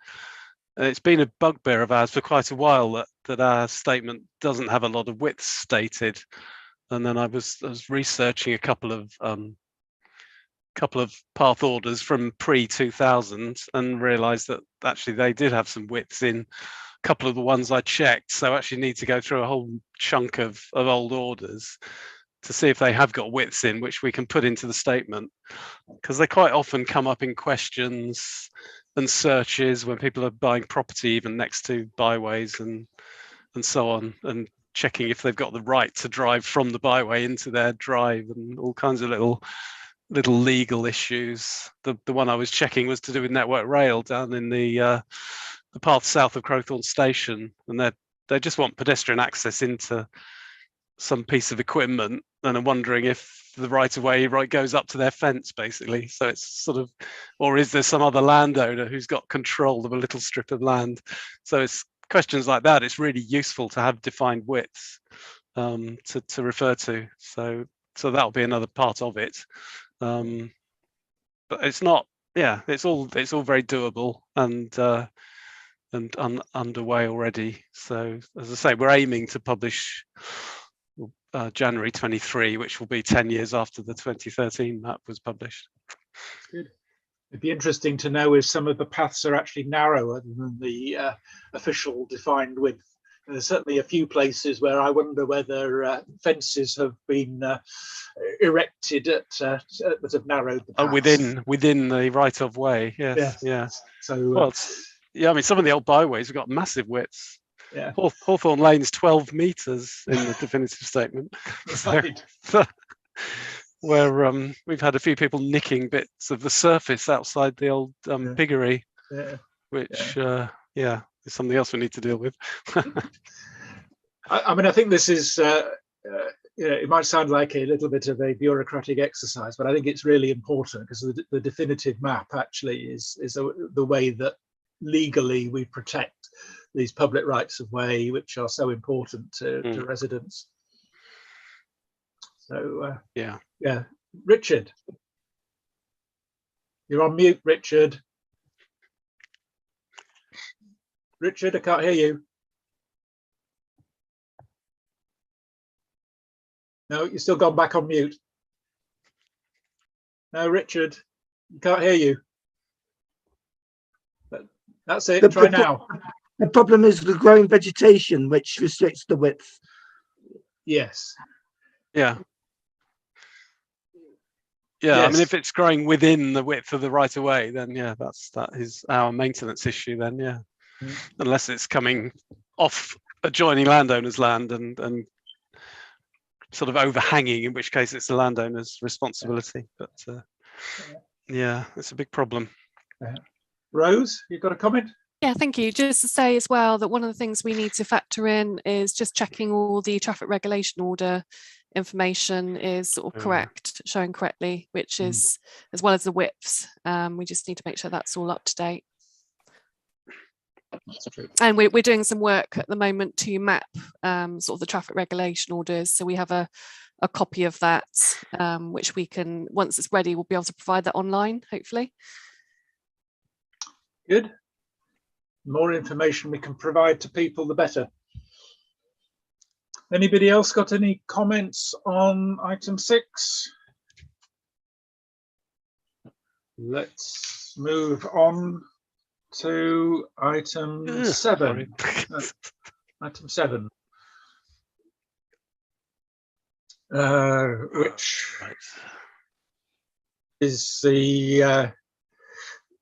And it's been a bugbear of ours for quite a while that our statement doesn't have a lot of widths stated. And then I was researching a couple of path orders from pre-2000 and realized that actually they did have some widths in a couple of the ones I checked. So I actually need to go through a whole chunk of old orders to see if they have got widths in, which we can put into the statement, because they quite often come up in questions and searches when people are buying property even next to byways and so on, and checking if they've got the right to drive from the byway into their drive and all kinds of little legal issues. The one I was checking was to do with Network Rail down in the path south of Crowthorne Station, and they just want pedestrian access into some piece of equipment, and I'm wondering if the right of way goes up to their fence, basically. So it's sort of, or is there some other landowner who's got control of a little strip of land? So it's questions like that. It's really useful to have defined widths to refer to. So that'll be another part of it. But it's not, it's all very doable and underway already. So as I say, we're aiming to publish January 23, which will be 10 years after the 2013 map was published. Good. It'd be interesting to know if some of the paths are actually narrower than the official defined width. There's certainly a few places where I wonder whether fences have been erected that have narrowed the paths. Within the right of way. Yes. Yeah. So I mean, some of the old byways have got massive widths. Yeah. Hawthorne Lane's 12 meters in the definitive statement. Right. Where we've had a few people nicking bits of the surface outside the old piggery, which is something else we need to deal with. I mean, I think this is, it might sound like a little bit of a bureaucratic exercise, but I think it's really important because the definitive map actually is the way that legally we protect these public rights of way, which are so important to residents. So Richard, you're on mute, Richard. Richard, I can't hear you. No, you've still gone back on mute. No, Richard, I can't hear you. That's it. Try now. The problem is the growing vegetation, which restricts the width. Yes. Yeah. Yes. I mean, if it's growing within the width of the right of way, then that is our maintenance issue. Then unless it's coming off adjoining landowners' land and sort of overhanging, in which case it's the landowner's responsibility. But it's a big problem. Rose, you've got a comment? Yeah, thank you. Just to say as well that one of the things we need to factor in is just checking all the traffic regulation order information is sort of correct, showing correctly, which is as well as the widths. We just need to make sure that's all up to date. That's true. And we're doing some work at the moment to map sort of the traffic regulation orders. So we have a copy of that, which we can, once it's ready, we'll be able to provide that online, hopefully. Good. The more information we can provide to people, the better. Anybody else got any comments on item 6? Let's move on to item 7. Item 7, which is the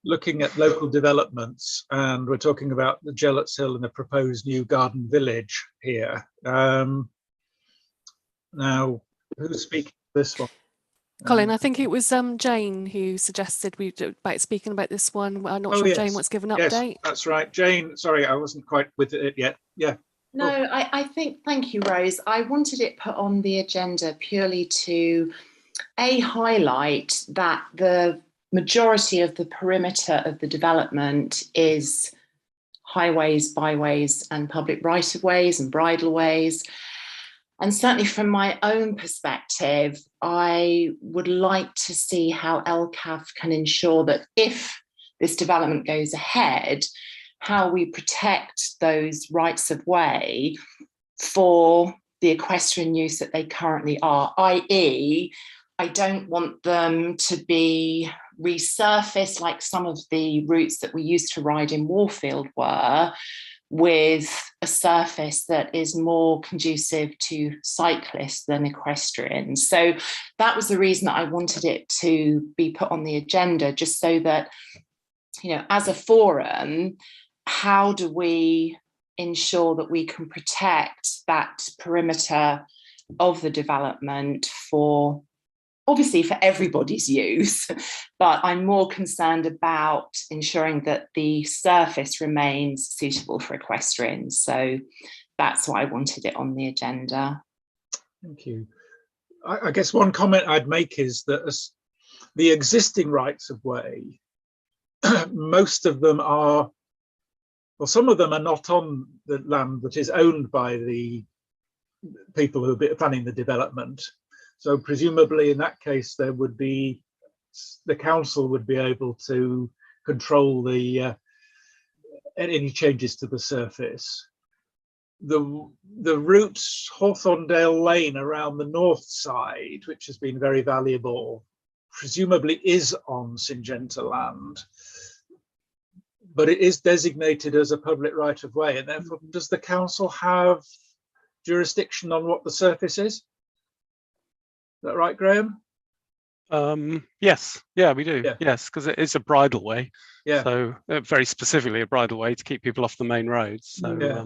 looking at local developments, and we're talking about the Gellets Hill and the proposed new garden village here. Now, who's speaking this one? Colin, I think it was Jane who suggested we do about speaking about this one. I'm not sure if Jane wants to give an update. Yes, that's right. Jane, sorry, I wasn't quite with it yet. Yeah. No, I think, thank you, Rose. I wanted it put on the agenda purely to highlight that the majority of the perimeter of the development is highways, byways, and public right-of-ways and bridleways. And certainly from my own perspective, I would like to see how LCAF can ensure that if this development goes ahead, how we protect those rights of way for the equestrian use that they currently are, i.e., I don't want them to be resurfaced like some of the routes that we used to ride in Warfield were, with a surface that is more conducive to cyclists than equestrians. So that was the reason that I wanted it to be put on the agenda, just so that, you know, as a forum, how do we ensure that we can protect that perimeter of the development for, obviously for everybody's use, but I'm more concerned about ensuring that the surface remains suitable for equestrians. So that's why I wanted it on the agenda. Thank you. I guess one comment I'd make is that as the existing rights of way, most of them are, well, some of them are not on the land that is owned by the people who are planning the development. So presumably in that case, there would be, the council would be able to control the any changes to the surface. The route Hawthorndale Lane around the north side, which has been very valuable, presumably is on Syngenta land, but it is designated as a public right of way. And therefore, does the council have jurisdiction on what the surface is? Is that right, Graham? Yes, yeah, we do. Yeah. Yes, because it is a bridle way. Yeah. So very specifically a bridle way to keep people off the main roads. So yeah.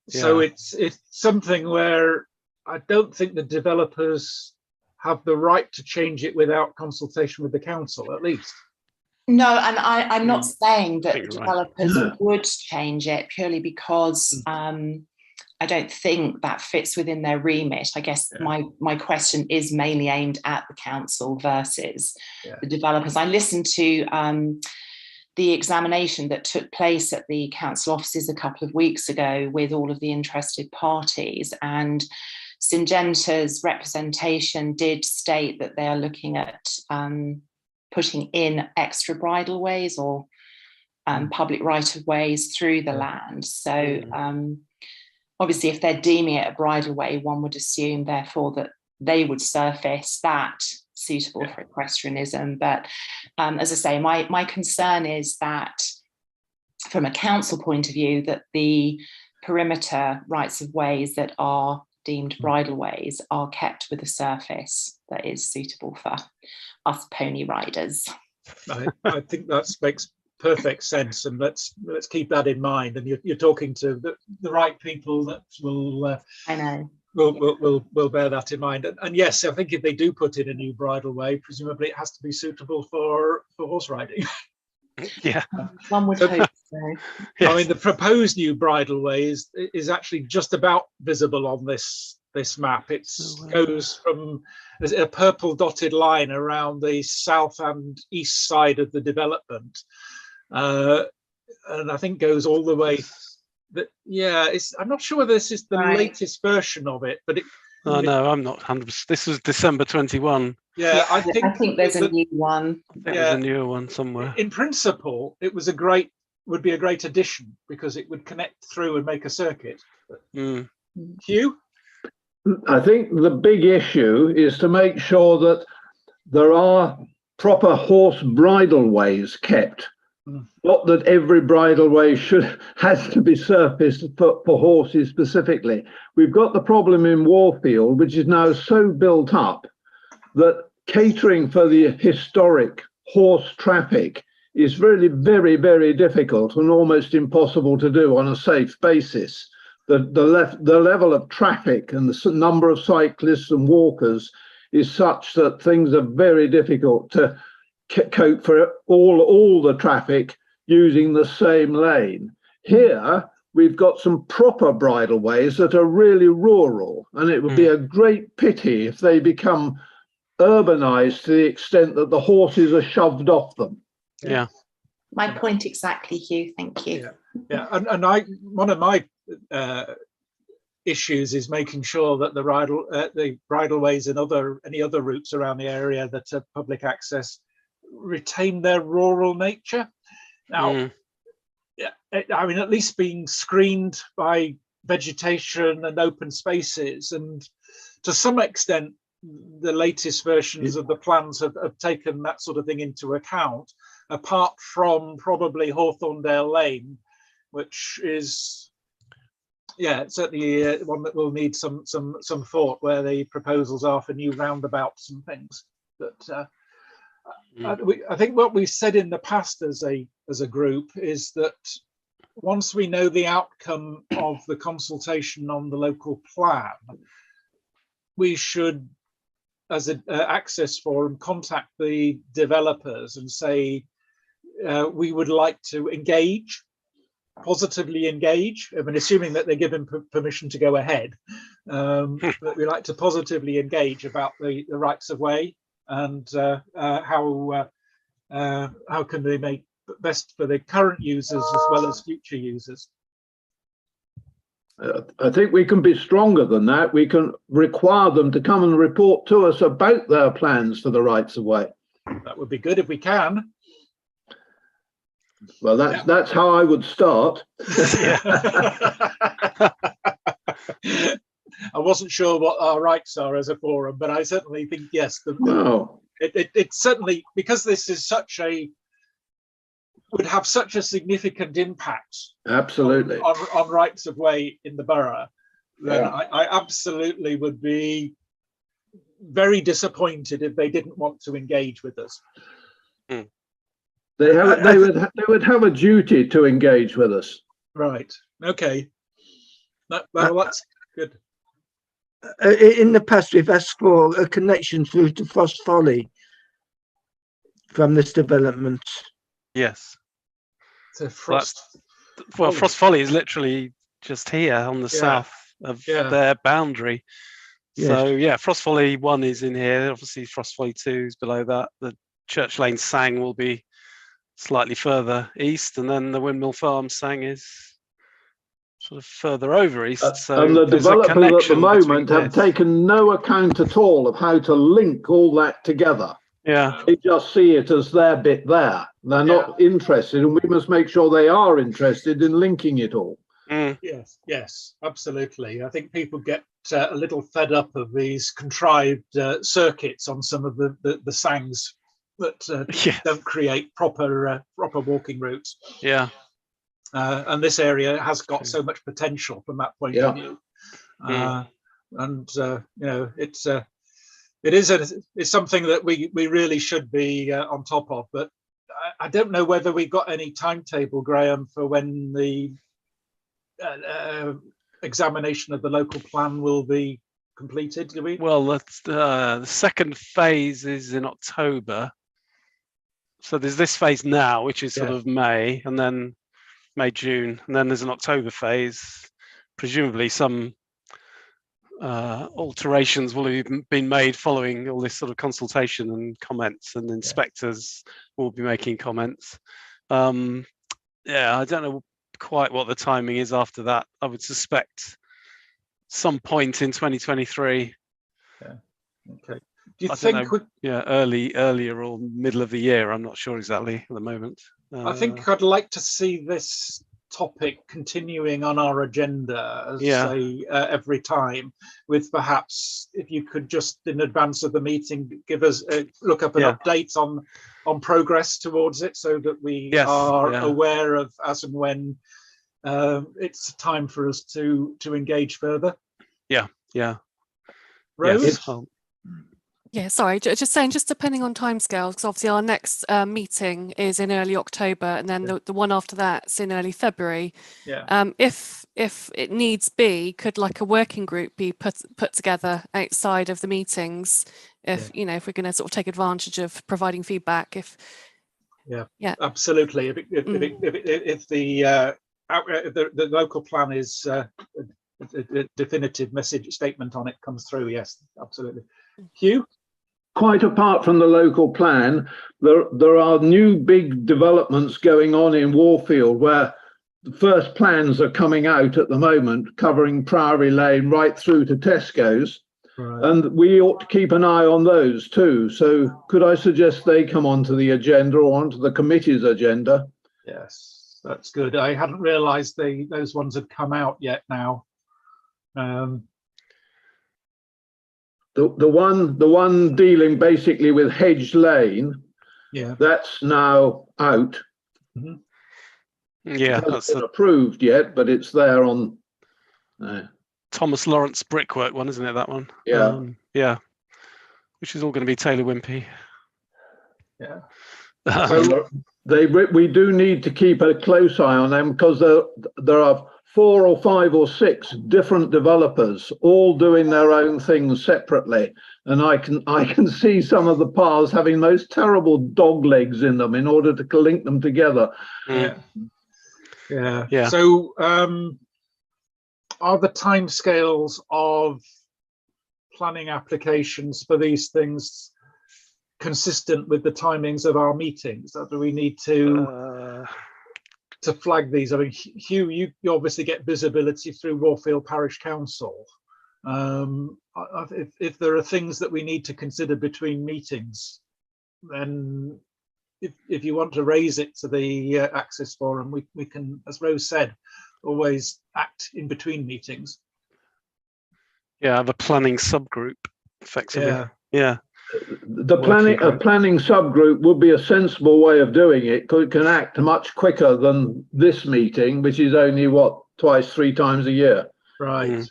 So it's something where I don't think the developers have the right to change it without consultation with the council, at least. No, and I'm not saying that the developers Right. would change it purely because I don't think that fits within their remit. I guess my question is mainly aimed at the council versus the developers. I listened to the examination that took place at the council offices a couple of weeks ago with all of the interested parties, and Syngenta's representation did state that they are looking at putting in extra bridleways or public right-of-ways through the land. So obviously, if they're deeming it a bridleway, one would assume, therefore, that they would surface that suitable for equestrianism. But as I say, my concern is that from a council point of view, that the perimeter rights of ways that are deemed bridleways are kept with a surface that is suitable for us pony riders. I think that makes perfect sense, and let's keep that in mind. And you're talking to the right people that will I know will bear that in mind. And yes, I think if they do put in a new bridleway, presumably it has to be suitable for horse riding. Yeah, one would hope so. I mean, the proposed new bridleway is actually just about visible on this map. It goes from, there's a purple dotted line around the south and east side of the development, and I think goes all the way. I'm not sure whether this is the latest version of it, but no, I'm not 100%. This was December 21. Yeah, I think there's a new one. I think there's a newer one somewhere. In principle, it would be a great addition because it would connect through and make a circuit. Hugh? I think the big issue is to make sure that there are proper horse bridleways kept. Not that every bridleway has to be surfaced for horses specifically. We've got the problem in Warfield, which is now so built up that catering for the historic horse traffic is really very, very difficult and almost impossible to do on a safe basis. The level of traffic and the number of cyclists and walkers is such that things are very difficult to cope for all the traffic using the same lane. Here, we've got some proper bridleways that are really rural, and it would be a great pity if they become urbanized to the extent that the horses are shoved off them. Yeah. My point exactly, Hugh. Thank you. Yeah, and one of my issues is making sure that the bridleways and any other routes around the area that are public access retain their rural nature. Now, I mean, at least being screened by vegetation and open spaces, and to some extent, the latest versions of the plans have taken that sort of thing into account, apart from probably Hawthorndale Lane, which is, certainly one that will need some thought, where the proposals are for new roundabouts and things. But I think what we've said in the past as a group is that once we know the outcome of the consultation on the local plan, we should, as an access forum, contact the developers and say, we would like to positively engage. I mean, assuming that they're given permission to go ahead, but we like to positively engage about the rights of way and how can they make best for the current users as well as future users. I think we can be stronger than that. We can require them to come and report to us about their plans for the rights of way. That would be good if we can. Well, that's how I would start. I wasn't sure what our rights are as a forum, but I certainly think yes. It certainly, because this is would have such a significant impact. Absolutely. On rights of way in the borough, then I absolutely would be very disappointed if they didn't want to engage with us. They would have a duty to engage with us. Right. Okay. That's good. In the past, we've asked for a connection through to Frost Folly from this development. Yes. To Frost. Well, Frost Folly is literally just here on the south of their boundary. Yes. So Frost Folly 1 is in here. Obviously, Frost Folly 2 is below that. The Church Lane Sang will be slightly further east, and then the Windmill Farm Sang is sort of further over east. So and the developers at the moment have both. taken no account at all of how to link all that together. Yeah. They just see it as their bit there. They're not interested, and we must make sure they are interested in linking it all. Yes, absolutely. I think people get a little fed up of these contrived circuits on some of the Sangs that don't create proper walking routes. Yeah. And this area has got so much potential from that point of view. And you know, it's something that we really should be on top of. But I don't know whether we've got any timetable, Graham, for when the examination of the local plan will be completed. Do we? Well, the second phase is in October. So there's this phase now, which is sort of May, and then May, June, and then there's an October phase. Presumably some alterations will have been made following all this sort of consultation and comments, and inspectors will be making comments. I don't know quite what the timing is after that. I would suspect some point in 2023. Okay. Do you think earlier or middle of the year? I'm not sure exactly at the moment. I think I'd like to see this topic continuing on our agenda, say every time, with perhaps, if you could just in advance of the meeting give us look up an update on progress towards it, so that we are aware of as and when it's time for us to engage further. Rose? Yeah, sorry, just saying, just depending on timescales, because obviously our next meeting is in early October, and then the one after that's in early February. If it needs be, could like a working group be put together outside of the meetings, if you know, if we're going to sort of take advantage of providing feedback? Absolutely. If the the local plan is a definitive message statement on it comes through. Yes, absolutely. Hugh? Quite apart from the local plan, there are new big developments going on in Warfield where the first plans are coming out at the moment, covering Priory Lane right through to Tesco's. Right. And we ought to keep an eye on those too. So could I suggest they come onto the agenda or onto the committee's agenda? Yes, that's good. I hadn't realised those ones had come out yet now. The one dealing basically with Hedge Lane, Yeah. that's now out. Yeah, It hasn't that's been the approved yet, but it's there on. Thomas Lawrence brickwork one, isn't it? That one. Yeah. Yeah. Which is all going to be Taylor Wimpey. Yeah. So we do need to keep a close eye on them because there are 4 or 5 or 6 different developers all doing their own things separately, and I can see some of the paths having those terrible dog legs in them in order to link them together. Yeah. So are the timescales of planning applications for these things consistent with the timings of our meetings? Or do we need to flag these? I mean, Hugh, you obviously get visibility through Warfield Parish Council. If there are things that we need to consider between meetings, then if you want to raise it to the Access Forum, we can, as Rose said, always act in between meetings. Yeah, I have a planning subgroup, effectively. Yeah. The planning subgroup would be a sensible way of doing it because it can act much quicker than this meeting, which is only twice, 3 times a year. Right.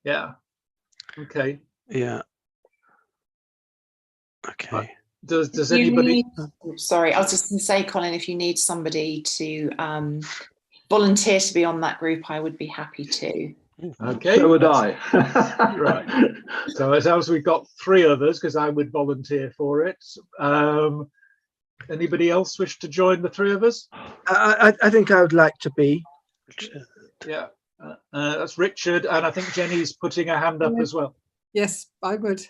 Yeah. Okay. Yeah. Okay. Does anybody? Sorry, I was just going to say, Colin, if you need somebody to volunteer to be on that group, I would be happy to. Okay. So would I. Right. So it sounds we've got 3 others because I would volunteer for it. Anybody else wish to join the 3 of us? I think I would like to be. Yeah. That's Richard, and I think Jenny's putting her hand up as well. Yes, I would.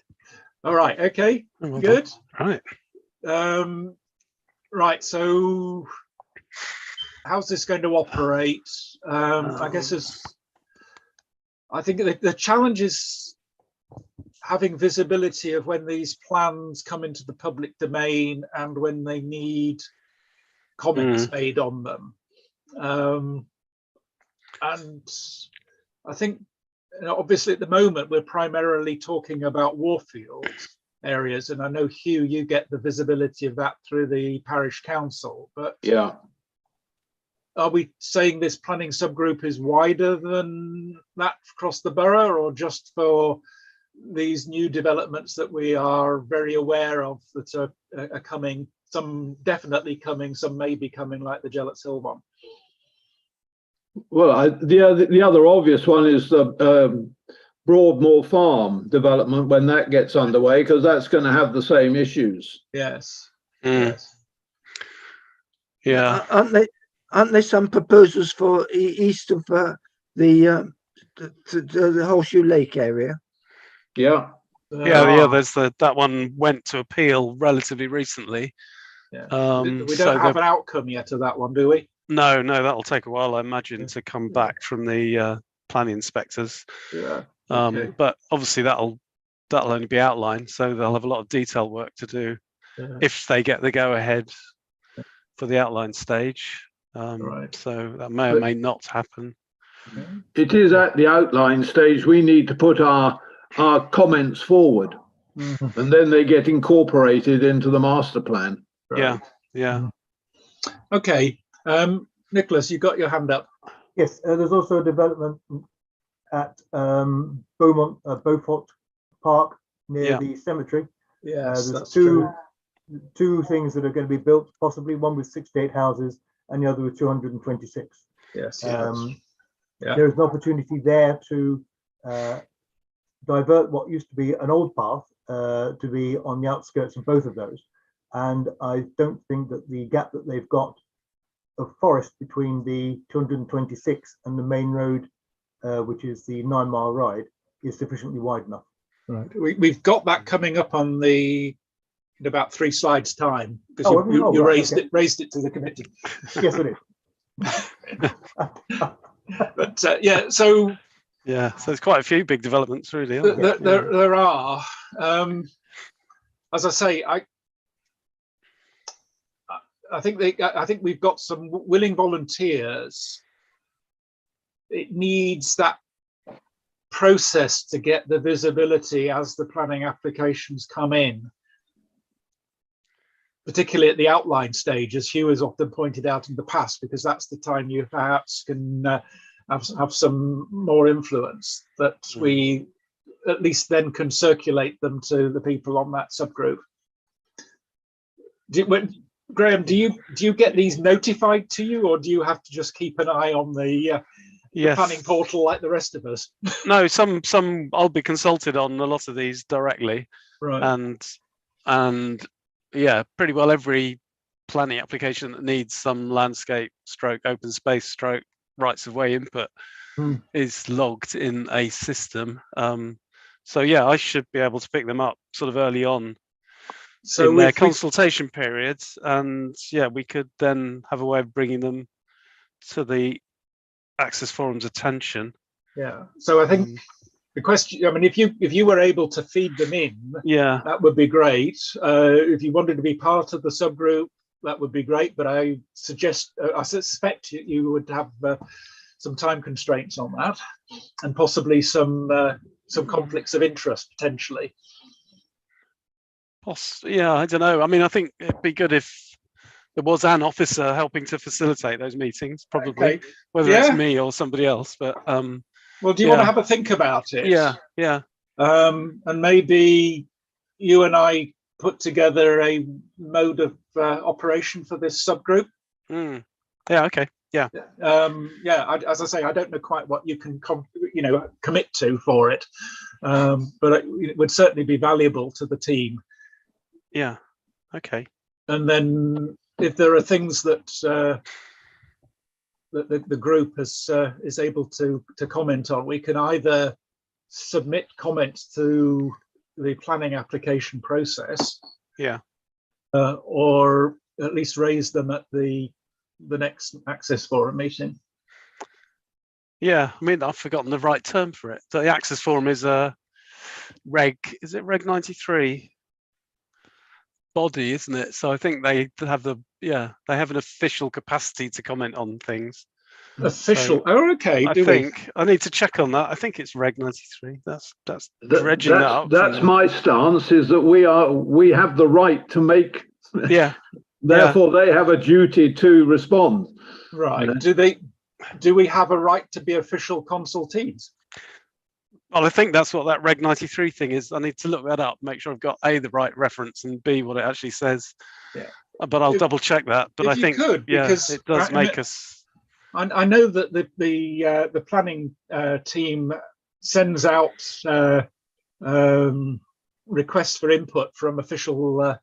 All right. Okay. Well Good. Right. Right. So, how's this going to operate? I guess I think the challenge is having visibility of when these plans come into the public domain and when they need comments made on them. And I think, obviously at the moment we're primarily talking about Warfield areas, and I know, Hugh, you get the visibility of that through the parish council, but yeah, are we saying this planning subgroup is wider than that across the borough, or just for these new developments that we are very aware of that are coming? Some definitely coming, some may be coming, like the Gellets Hill one. Well, the other obvious one is the Broadmoor Farm development when that gets underway, because that's going to have the same issues. Yes. Yes. Yeah. Aren't there some proposals for east of the Horseshoe Lake area? Yeah. Yeah. There's that one went to appeal relatively recently. Yeah. We don't have an outcome yet of that one, do we? No, that'll take a while, I imagine, to come back from the planning inspectors. Yeah. Okay. But obviously that'll only be outlined, so they'll have a lot of detail work to do if they get the go ahead for the outline stage. Right. So that may or may not happen. It is at the outline stage we need to put our comments forward, and then they get incorporated into the master plan. Right. Yeah. Okay. Nicholas, you got your hand up. Yes, there's also a development at Beaufort Park near the cemetery. Yes, there's two things that are going to be built, possibly one with 68 houses and the other with 226. Yes. There is an opportunity there to divert what used to be an old path to be on the outskirts of both of those. And I don't think that the gap that they've got of forest between the 226 and the main road, which is the 9-mile ride, is sufficiently wide enough. Right. We've got that coming up on in about 3 slides time, because Oh, you right, raised okay. it to the committee. Yes, it is. But yeah, so Yeah, so there's quite a few big developments, really. Aren't there? there are. As I say, I think we've got some willing volunteers. It needs that process to get the visibility as the planning applications come in, particularly at the outline stage, as Hugh has often pointed out in the past, because that's the time you perhaps can have some more influence, that we at least then can circulate them to the people on that subgroup. Graham, do you get these notified to you, or do you have to just keep an eye on the planning portal like the rest of us? No, some I'll be consulted on a lot of these directly, Right. And yeah, pretty well every planning application that needs some landscape stroke open space stroke rights of way input is logged in a system. So yeah, I should be able to pick them up sort of early on in their consultation periods, and yeah, we could then have a way of bringing them to the Access Forum's attention. Yeah, so I think the question, I mean, if you were able to feed them in, yeah, that would be great. If you wanted to be part of the subgroup, that would be great, but I suspect you would have some time constraints on that, and possibly some conflicts of interest potentially. Yeah, I don't know. I mean, I think it'd be good if there was an officer helping to facilitate those meetings, probably, whether it's me or somebody else. But well, do you want to have a think about it? Yeah. And maybe you and I put together a mode of operation for this subgroup. Yeah. Okay. Yeah. As I say, I don't know quite what you can commit to for it, but it would certainly be valuable to the team. Yeah. Okay. And then if there are things that the group is able to comment on, we can either submit comments to the planning application process, or at least raise them at the next Access Forum meeting. Yeah, I mean, I've forgotten the right term for it. The Access Forum is a Reg 93 body, isn't it? So I think they have they have an official capacity to comment on things. Official? So, okay. I need to check on that. I think it's Reg 93. That's dredging that up. That's my stance, is that we have the right to make. Therefore, they have a duty to respond. Right. Do we have a right to be official consultees? Well, I think that's what that Reg 93 thing is. I need to look that up, make sure I've got A, the right reference, and B, what it actually says. Yeah. But I'll double check that. But I think it does make us. I know that the planning team sends out requests for input from official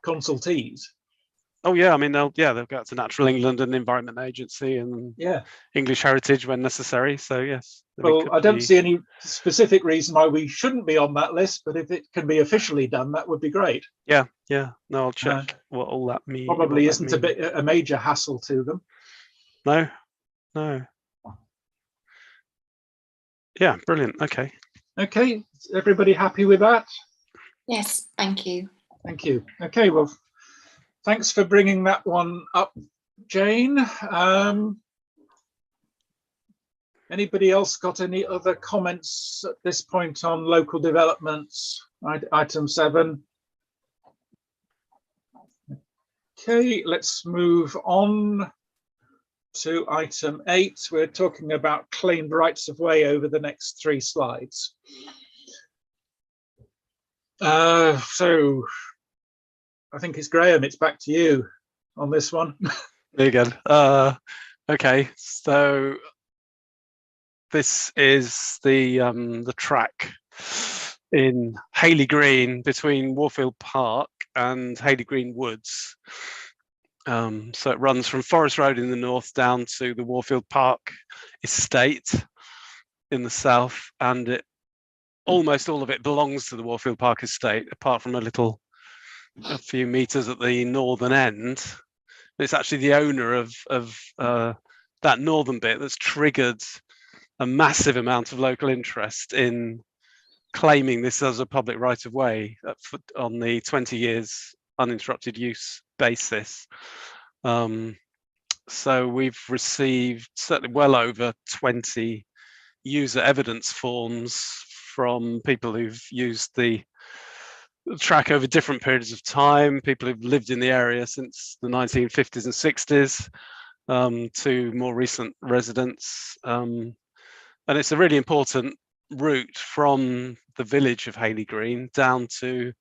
consultees. Oh yeah, I mean they'll go to Natural England and Environment Agency and English Heritage when necessary. So yes. Well, I don't see any specific reason why we shouldn't be on that list, but if it can be officially done, that would be great. Yeah. No, I'll check what all that means. Probably isn't a major hassle to them. No. Yeah, brilliant. Okay. Okay, is everybody happy with that? Yes, thank you. Thank you. Okay, well, thanks for bringing that one up, Jane. Anybody else got any other comments at this point on local developments, item 7? Okay, let's move on to item 8. We're talking about claimed rights of way over the next 3 slides. So I think it's Graham, it's back to you on this one. Very good. Okay, so this is the track in Hayley Green between Warfield Park and Hayley Green Woods. So it runs from Forest Road in the north down to the Warfield Park estate in the south, and almost all of it belongs to the Warfield Park estate, apart from a few meters at the northern end. It's actually the owner of that northern bit that's triggered a massive amount of local interest in claiming this as a public right of way on the 20 years uninterrupted use basis. So we've received certainly well over 20 user evidence forms from people who've used the track over different periods of time, people who've lived in the area since the 1950s and 60s, to more recent residents. And it's a really important route from the village of Hayley Green down to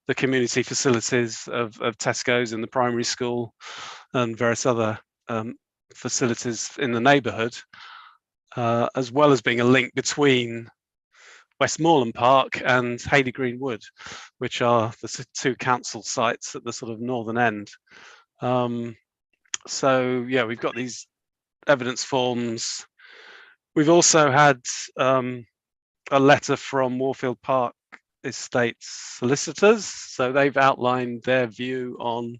the community facilities of Tesco's and the primary school and various other facilities in the neighbourhood, as well as being a link between Westmoreland Park and Hayley Green Wood, which are the two council sites at the sort of northern end. So yeah, we've got these evidence forms. We've also had a letter from Warfield Park Estates solicitors. So they've outlined their view on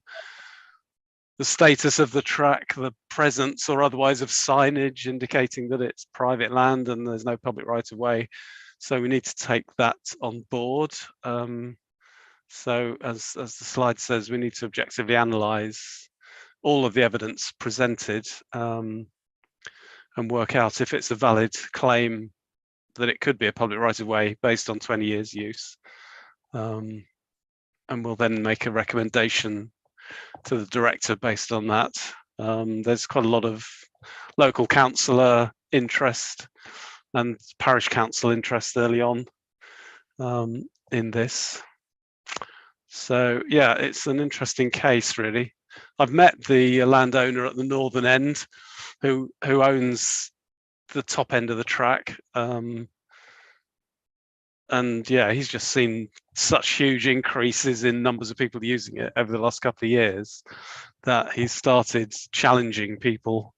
the status of the track, the presence or otherwise of signage indicating that it's private land and there's no public right of way. So we need to take that on board. So as the slide says, we need to objectively analyse all of the evidence presented and work out if it's a valid claim that it could be a public right of way based on 20 years use. And we'll then make a recommendation to the director based on that. There's quite a lot of local councillor interest and parish council interest early on in this. So yeah, it's an interesting case really. I've met the landowner at the northern end who owns the top end of the track. And yeah, he's just seen such huge increases in numbers of people using it over the last couple of years that he's started challenging people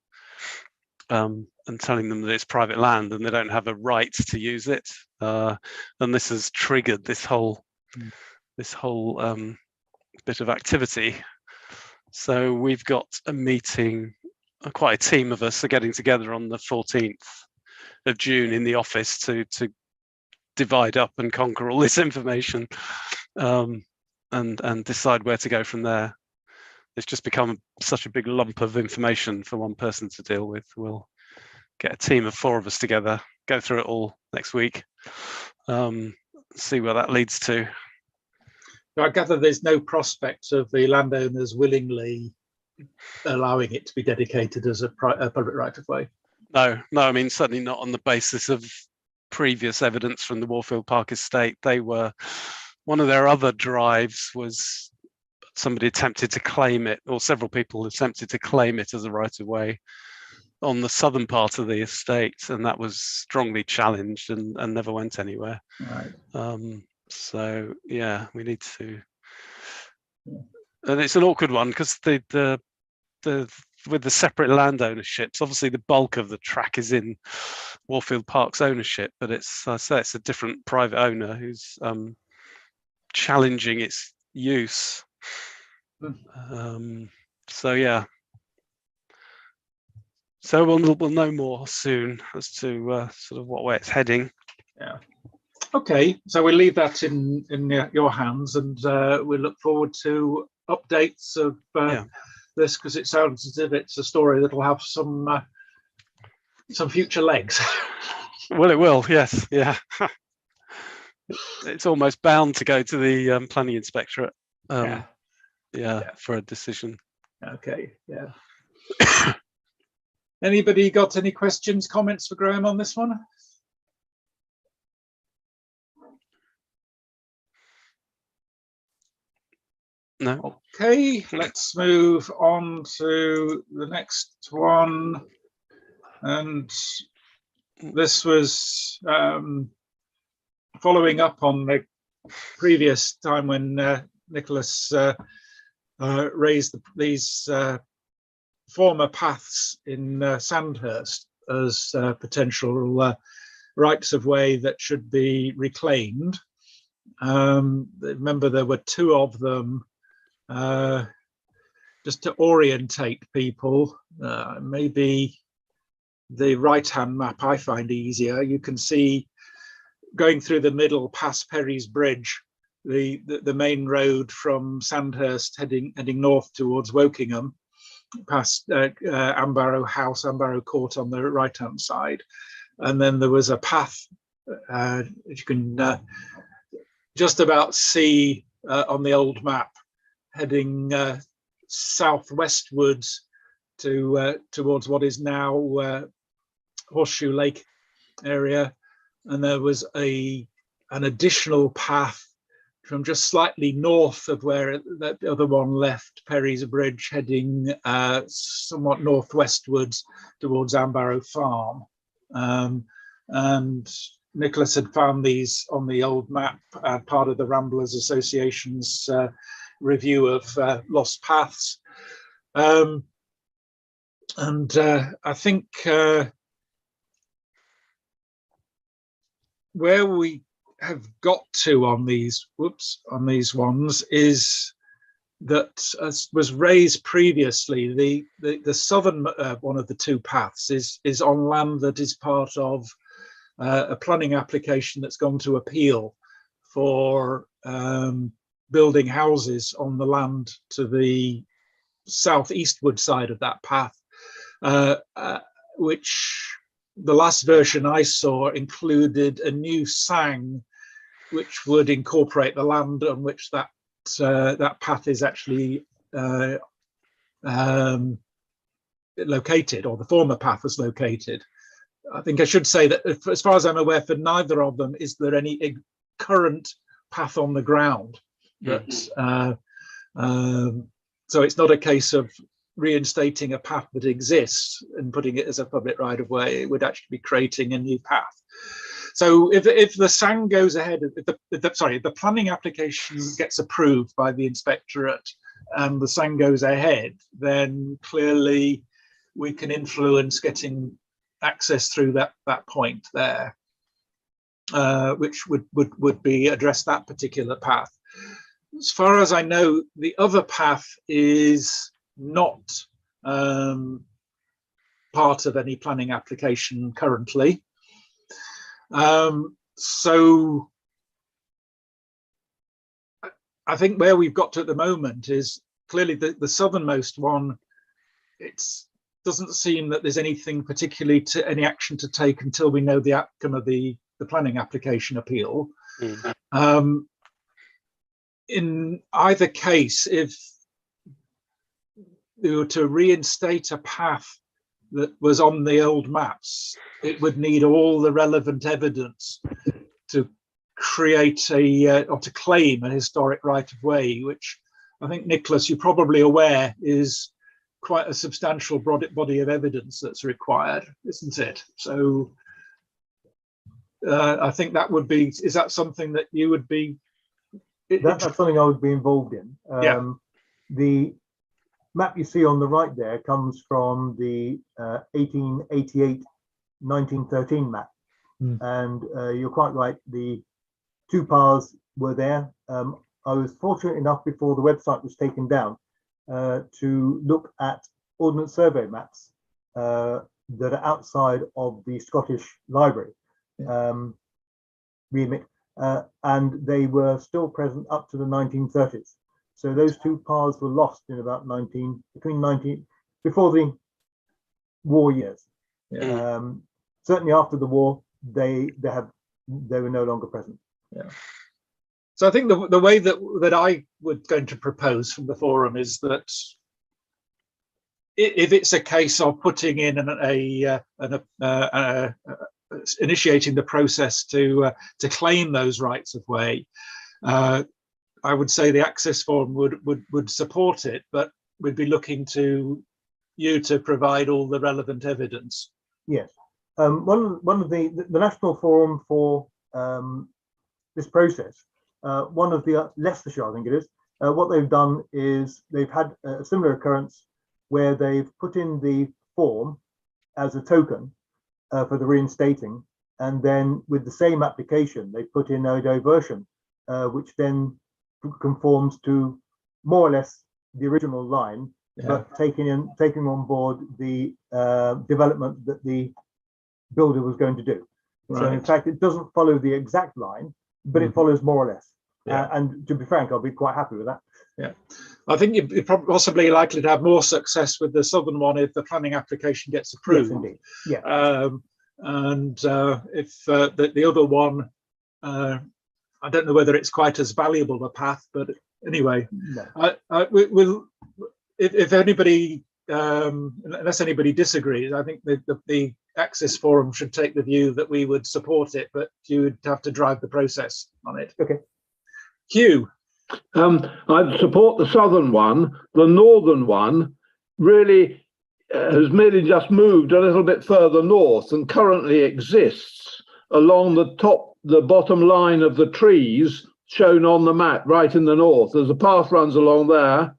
and telling them that it's private land and they don't have a right to use it. And this has triggered this whole bit of activity. So we've got a meeting, quite a team of us are getting together on the 14th of June in the office to divide up and conquer all this information and decide where to go from there. It's just become such a big lump of information for one person to deal with. We'll get a team of 4 of us together, go through it all next week, see where that leads to. I gather there's no prospect of the landowners willingly allowing it to be dedicated as a public right of way. No, I mean, certainly not on the basis of previous evidence from the Warfield Park estate. They were, one of their other drives was somebody attempted to claim it, or several people attempted to claim it as a right of way on the southern part of the estate, and that was strongly challenged and never went anywhere. Right. So yeah, we need to, and it's an awkward one because the with the separate land ownerships, obviously the bulk of the track is in Warfield Park's ownership, but it's, I say, it's a different private owner who's challenging its use. So yeah, so we'll know more soon as to sort of what way it's heading. Yeah. Okay, so we'll leave that in your hands, and we look forward to updates of this, because it sounds as if it's a story that will have some future legs. Well, it will, yes, yeah. It's almost bound to go to the planning inspectorate, for a decision. Okay, yeah. Anybody got any questions, comments for Graham on this one? No. Okay, let's move on to the next one. And this was following up on the previous time when Nicholas raised these former paths in Sandhurst as potential rights of way that should be reclaimed. Remember, there were two of them. Just to orientate people, maybe the right-hand map I find easier. You can see going through the middle past Perry's Bridge, the main road from Sandhurst heading north towards Wokingham, past Ambarrow House, Ambarrow Court on the right-hand side. And then there was a path that you can just about see on the old map, heading southwestwards towards what is now Horseshoe Lake area. And there was an additional path from just slightly north of where the other one left Perry's Bridge, heading somewhat northwestwards towards Ambarrow Farm. And Nicholas had found these on the old map, part of the Ramblers Association's review of lost paths. I think where we have got to on these ones is that, as was raised previously, the southern one of the two paths is on land that is part of a planning application that's gone to appeal for building houses on the land to the southeastward side of that path, which the last version I saw included a new sang which would incorporate the land on which that path is actually located, or the former path is located. I think I should say that, as far as I'm aware, for neither of them is there any current path on the ground. But, so it's not a case of reinstating a path that exists and putting it as a public right of way. It would actually be creating a new path. So if the sang goes ahead, if the planning application gets approved by the inspectorate and the sang goes ahead, then clearly we can influence getting access through that point there, which would be address that particular path. As far as I know, the other path is not part of any planning application currently. So I think where we've got to at the moment is clearly the southernmost one. It doesn't seem that there's anything particularly any action to take until we know the outcome of the planning application appeal. In either case, if they were to reinstate a path that was on the old maps, it would need all the relevant evidence to create or to claim a historic right of way, which I think, Nicholas, you're probably aware is quite a substantial body of evidence that's required, isn't it? So I think that would be, is that something that you would be? That's something I would be involved in. Yeah. The map you see on the right there comes from the 1888-1913 map. And you're quite right, the two paths were there. I was fortunate enough, before the website was taken down, to look at Ordnance Survey maps that are outside of the Scottish Library remit, and they were still present up to the 1930s. So those two paths were lost in about before the war years. Certainly after the war, they were no longer present. Yeah. So I think the way that I would going to propose from the forum is that if it's a case of putting in initiating the process to claim those rights of way, I would say the Access Forum would support it, but we'd be looking to you to provide all the relevant evidence. Yes, one of the National Forum for this process. One of the Leicestershire, I think it is, What they've done is they've had a similar occurrence where they've put in the form as a token for the reinstating, and then with the same application they put in a diversion which then conforms to more or less the original line, but taking on board the development that the builder was going to do. Right. So in fact it doesn't follow the exact line, but it follows more or less. And to be frank, I'll be quite happy with that. Yeah, I think you're possibly likely to have more success with the southern one if the planning application gets approved. Yes, indeed. Yeah. And if the other one, I don't know whether it's quite as valuable a path, but anyway, no. If anybody, unless anybody disagrees, I think the Access Forum should take the view that we would support it, but you would have to drive the process on it. Okay. Hugh. I'd support the southern one. The northern one really has merely just moved a little bit further north and currently exists along the bottom line of the trees shown on the map right in the north. There's a path runs along there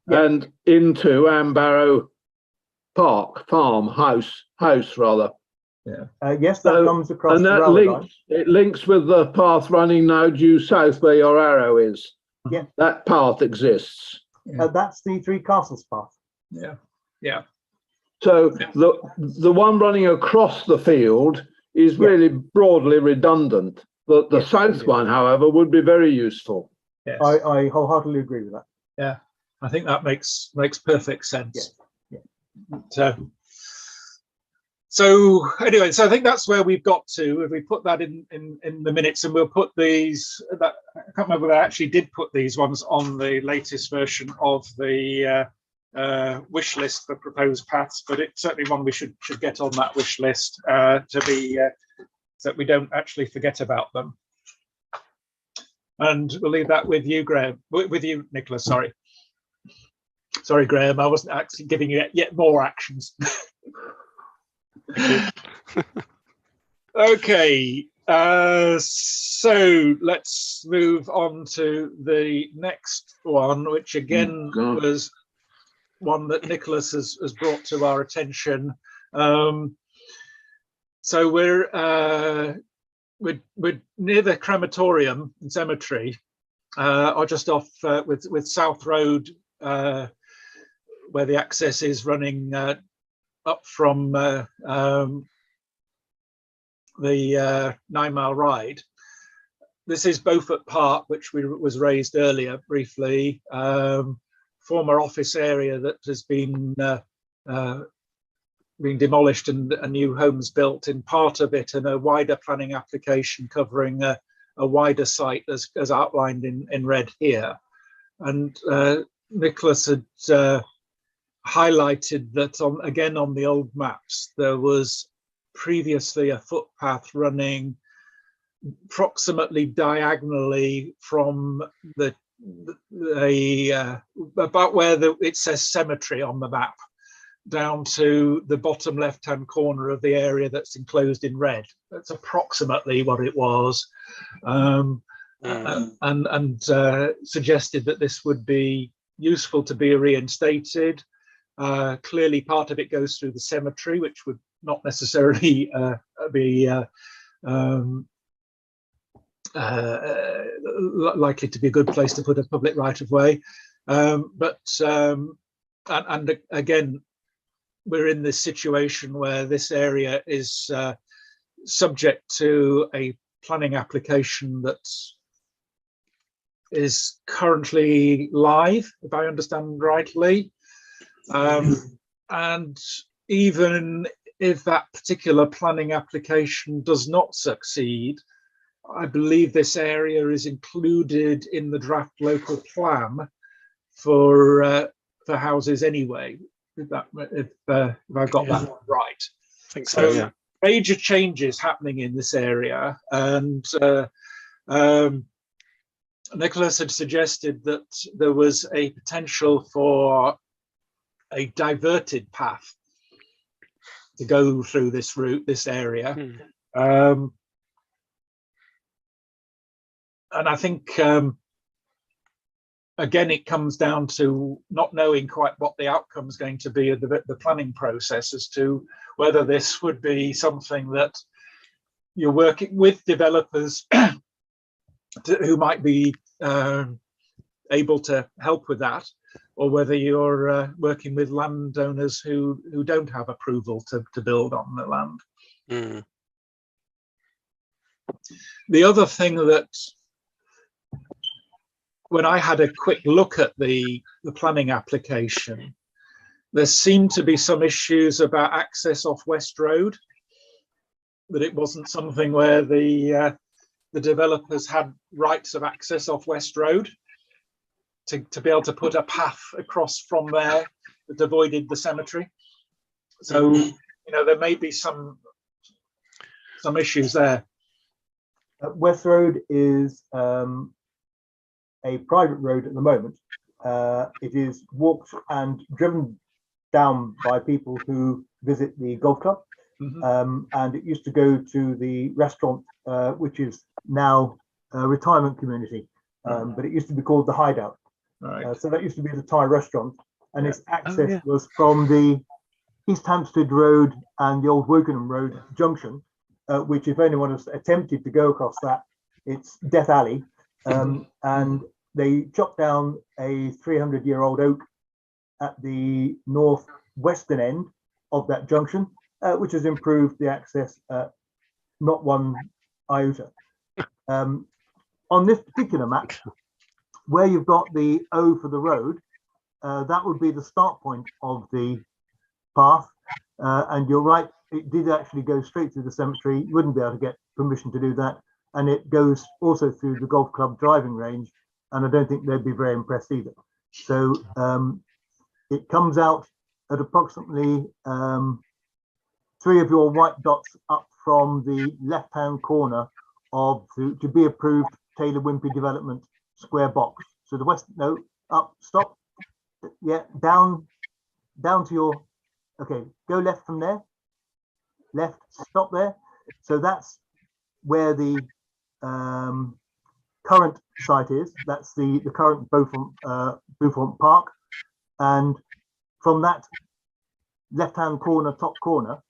and into Ambarrow Park, house rather. Yeah. Yes, that comes across. And that links with the path running now due south where your arrow is. Yeah, that path exists. That's the Three Castles path. Yeah, yeah. So the one running across the field is really broadly redundant. The south one, however, would be very useful. Yes. I wholeheartedly agree with that. Yeah, I think that makes perfect sense. Yeah. So anyway, so I think that's where we've got to. If we put that in the minutes, and we'll put these. I can't remember whether I actually did put these ones on the latest version of the wish list for proposed paths, but it's certainly one we should get on that wish list to be so that we don't actually forget about them. And we'll leave that with you, Graham. With you, Nicholas. Sorry, Graham. I wasn't actually giving you yet more actions. Okay, so let's move on to the next one, which again was one that Nicholas has brought to our attention. So we're near the crematorium and cemetery, or just off with South Road, where the access is running up from the 9 Mile Ride. This is Beaufort Park, which was raised earlier briefly, former office area that has been demolished and a new homes built in part of it, and a wider planning application covering a wider site as outlined in red here. And Nicholas had highlighted that again on the old maps there was previously a footpath running approximately diagonally from about where it says cemetery on the map down to the bottom left hand corner of the area that's enclosed in red. That's approximately what it was, and suggested that this would be useful to be reinstated. Clearly part of it goes through the cemetery, which would not necessarily be likely to be a good place to put a public right of way. But again, we're in this situation where this area is subject to a planning application that is currently live, if I understand rightly. And even if that particular planning application does not succeed, I believe this area is included in the draft local plan for houses anyway. If I've got that right. I think so. Yeah. Major changes happening in this area, and Nicholas had suggested that there was a potential for a diverted path to go through this route, this area. And I think again, it comes down to not knowing quite what the outcome is going to be of the planning process as to whether this would be something that you're working with developers who might be able to help with that, or whether you're working with landowners who don't have approval to build on the land. Mm. The other thing that, when I had a quick look at the planning application, there seemed to be some issues about access off West Road, that it wasn't something where the developers had rights of access off West Road to be able to put a path across from there that avoided the cemetery. So, you know, there may be some issues there. West Road is a private road at the moment. It is walked and driven down by people who visit the golf club. And it used to go to the restaurant, which is now a retirement community, but it used to be called the Hideout. Right. So that used to be the Thai restaurant, and its access was from the East Hampstead Road and the old Wokingham Road junction, which, if anyone has attempted to go across that, it's Death Alley. And they chopped down a 300-year-old oak at the northwestern end of that junction, which has improved the access not one iota. On this particular map, where you've got the O for the road, that would be the start point of the path. And you're right, it did actually go straight through the cemetery. You wouldn't be able to get permission to do that. And it goes also through the golf club driving range. And I don't think they'd be very impressed either. So it comes out at approximately 3 of your white dots up from the left-hand corner of the to be approved Taylor Wimpey Development square box. So the west, no, up, stop. Yeah, down to your, okay, go left from there. Left, stop there. So that's where the current site is. That's the current Beaufort Park. And from that left-hand corner, top corner,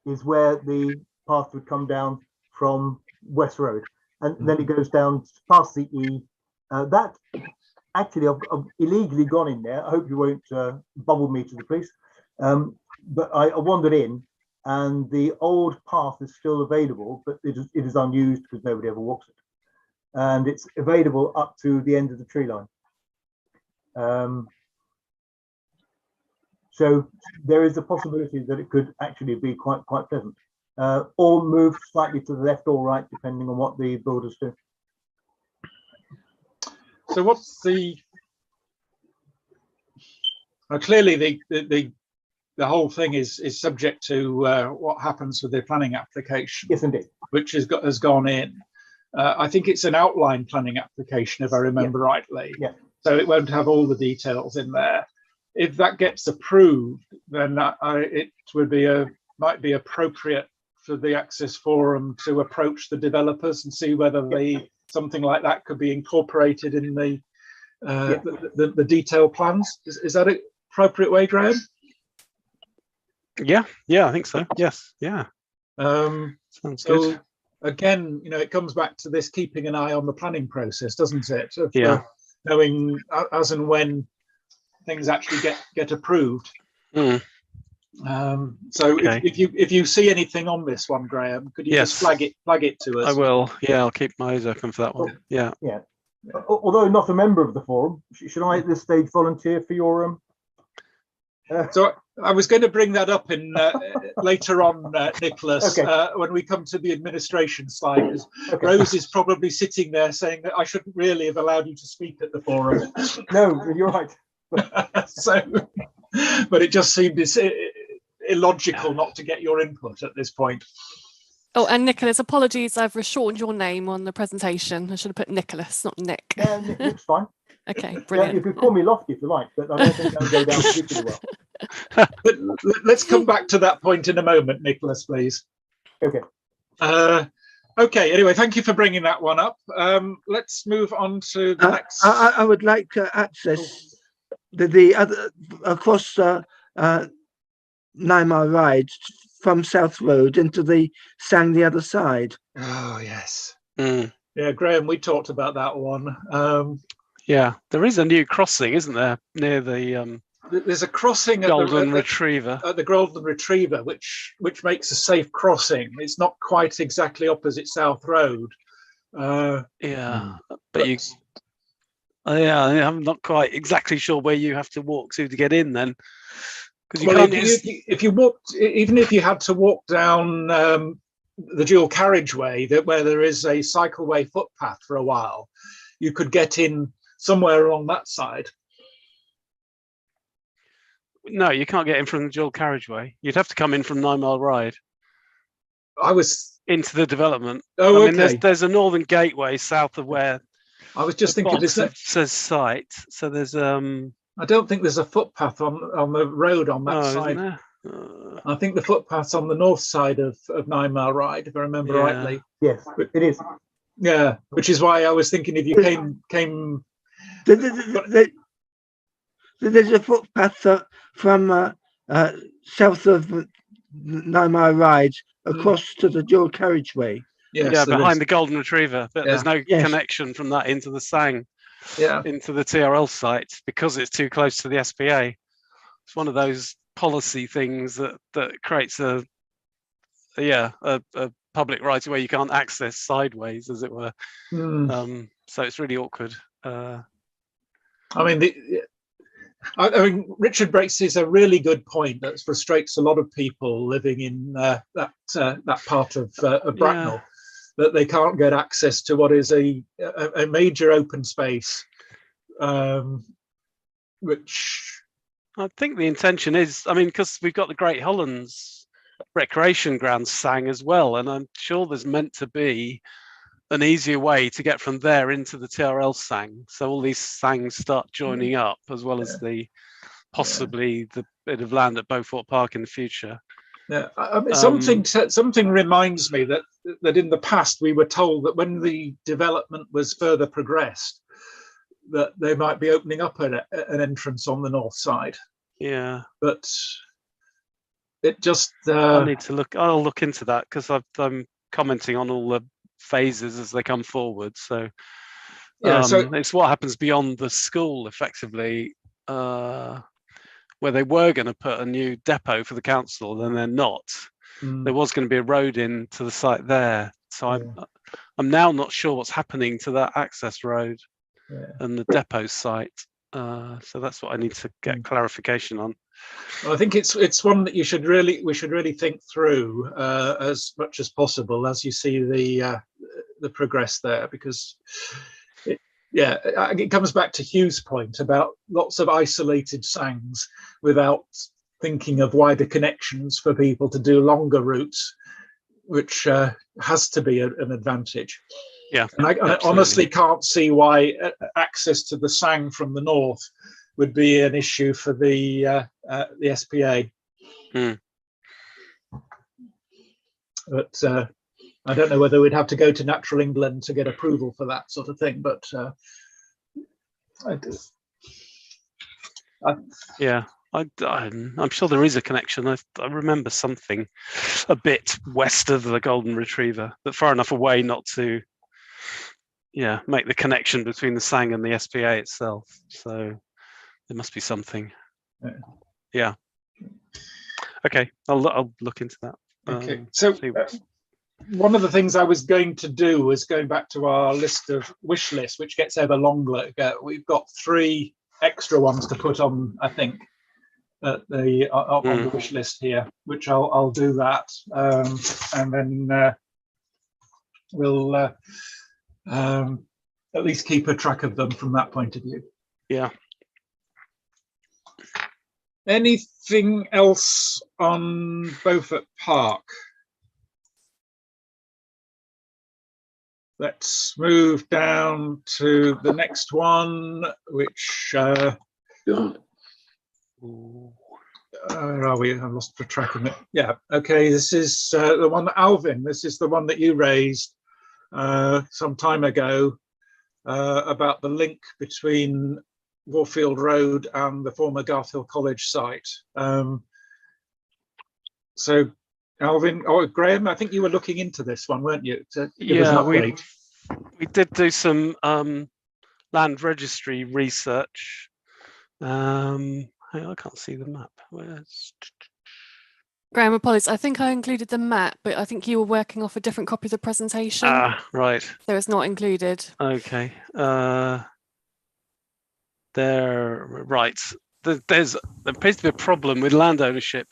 is where the path would come down from West Road. And then it goes down past the E. That actually, I've illegally gone in there. I hope you won't bubble me to the police. But I wandered in, and the old path is still available, but it is unused because nobody ever walks it. And it's available up to the end of the tree line. So there is a possibility that it could actually be quite pleasant, or move slightly to the left or right, depending on what the builders do. So what's the? Clearly, the whole thing is subject to what happens with the planning application. Yes, indeed. Which has gone in. I think it's an outline planning application, if I remember rightly. Yeah. So it won't have all the details in there. If that gets approved, then it might be appropriate for the Access Forum to approach the developers and see whether something like that could be incorporated in the detailed plans. Is that an appropriate way, Graham? Yeah, I think so. Yes, yeah. Sounds good. Again, it comes back to this keeping an eye on the planning process, doesn't it? Knowing as and when things actually get approved. So if you see anything on this one, Graham, could you just flag it to us? I will. Yeah, I'll keep my eyes open for that one. Yeah. Although not a member of the forum, should I at this stage volunteer for your So I was going to bring that up in later on, Nicholas, when we come to the administration slide, because Rose is probably sitting there saying that I shouldn't really have allowed you to speak at the forum. No, you're right. But it just seemed illogical not to get your input at this point. Oh, and Nicholas, apologies, I've shortened your name on the presentation. I should have put Nicholas, not Nick. Nick's fine. Okay, brilliant. You could call me Lofty if you like, but I don't think that would go down particularly well. But let's come back to that point in a moment, Nicholas, please. Okay. Okay, anyway, thank you for bringing that one up. Let's move on to the next. I would like to access the other across 9 Mile Ride from South Road into the Sang the other side. Oh, yes. Mm. Yeah, Graham, we talked about that one. Yeah, there is a new crossing, isn't there, near the There's a crossing at Golden Retriever. At the Golden Retriever, which makes a safe crossing. It's not quite exactly opposite South Road. Yeah, but you. Yeah, I'm not quite exactly sure where you have to walk to get in then, because you Well, can't. if you walked, even if you had to walk down the dual carriageway, where there is a cycleway footpath for a while, you could get in somewhere along that side. No, you can't get in from the dual carriageway. You'd have to come in from 9 Mile Ride I was into the development. oh, I mean, okay. there's a northern gateway south of where I was just the thinking. box says site. So there's I don't think there's a footpath on the road on that side. Isn't there? I think the footpath's on the north side of 9 Mile Ride, if I remember Yeah. rightly. Yes, it is. Yeah, which is why I was thinking if you came. There's a footpath from south of 9 Mile Ride across to the dual carriageway. Yes, Yeah, there behind is. the Golden Retriever, but there's no Yes. connection from that into the Sang, Yeah, into the TRL site because it's too close to the SPA. It's one of those policy things that creates a public right where you can't access sideways, as it were. So it's really awkward. I mean, Richard raises a really good point that frustrates a lot of people living in that part of Bracknell, that they can't get access to what is a major open space, which I think the intention is, I mean, because we've got the Great Hollands recreation grounds Sang as well, and I'm sure there's meant to be an easier way to get from there into the TRL Sang, so all these Sangs start joining up, as well as possibly the bit of land at Beaufort Park in the future. Yeah, I mean, something reminds me that in the past we were told that when the development was further progressed, that they might be opening up an entrance on the north side. Yeah, but it just I need to look. I'll look into that because I'm commenting on all the phases as they come forward. So so it's what happens beyond the school, effectively, where they were going to put a new depot for the council, and they're not. There was going to be a road in to the site there, so I'm now not sure what's happening to that access road and the depot site. So that's what I need to get clarification on. Well, I think it's one that we should really think through as much as possible as you see the progress there, because it comes back to Hugh's point about lots of isolated Sangs without thinking of wider connections for people to do longer routes, which has to be an advantage. Yeah, and I honestly can't see why access to the Sang from the north would be an issue for the SPA. But I don't know whether we'd have to go to Natural England to get approval for that sort of thing. But I'm sure there is a connection. I remember something a bit west of the Golden Retriever, but far enough away not to make the connection between the Sang and the SPA itself. So there must be something. Yeah. Okay, I'll look into that. Okay, so one of the things I was going to do was going back to our list of wish lists, which gets ever longer. We've got 3 extra ones to put on, I think, on the wish list here, which I'll do that, and then we'll at least keep a track of them from that point of view. Yeah. Anything else on Beaufort Park? Let's move down to the next one, which where are we? I've lost the track of it. Yeah, okay, this is the one that Alvin, this is the one that you raised some time ago about the link between Warfield Road and the former Garthill College site. So Alvin, or Graham, I think you were looking into this one, weren't you? To give us an update. We did do some land registry research. Hang on, I can't see the map. Where's... Graham, apologies. I think I included the map, but I think you were working off a different copy of the presentation. Ah, right. So it's not included. Okay. There, right. There appears to be a problem with land ownership,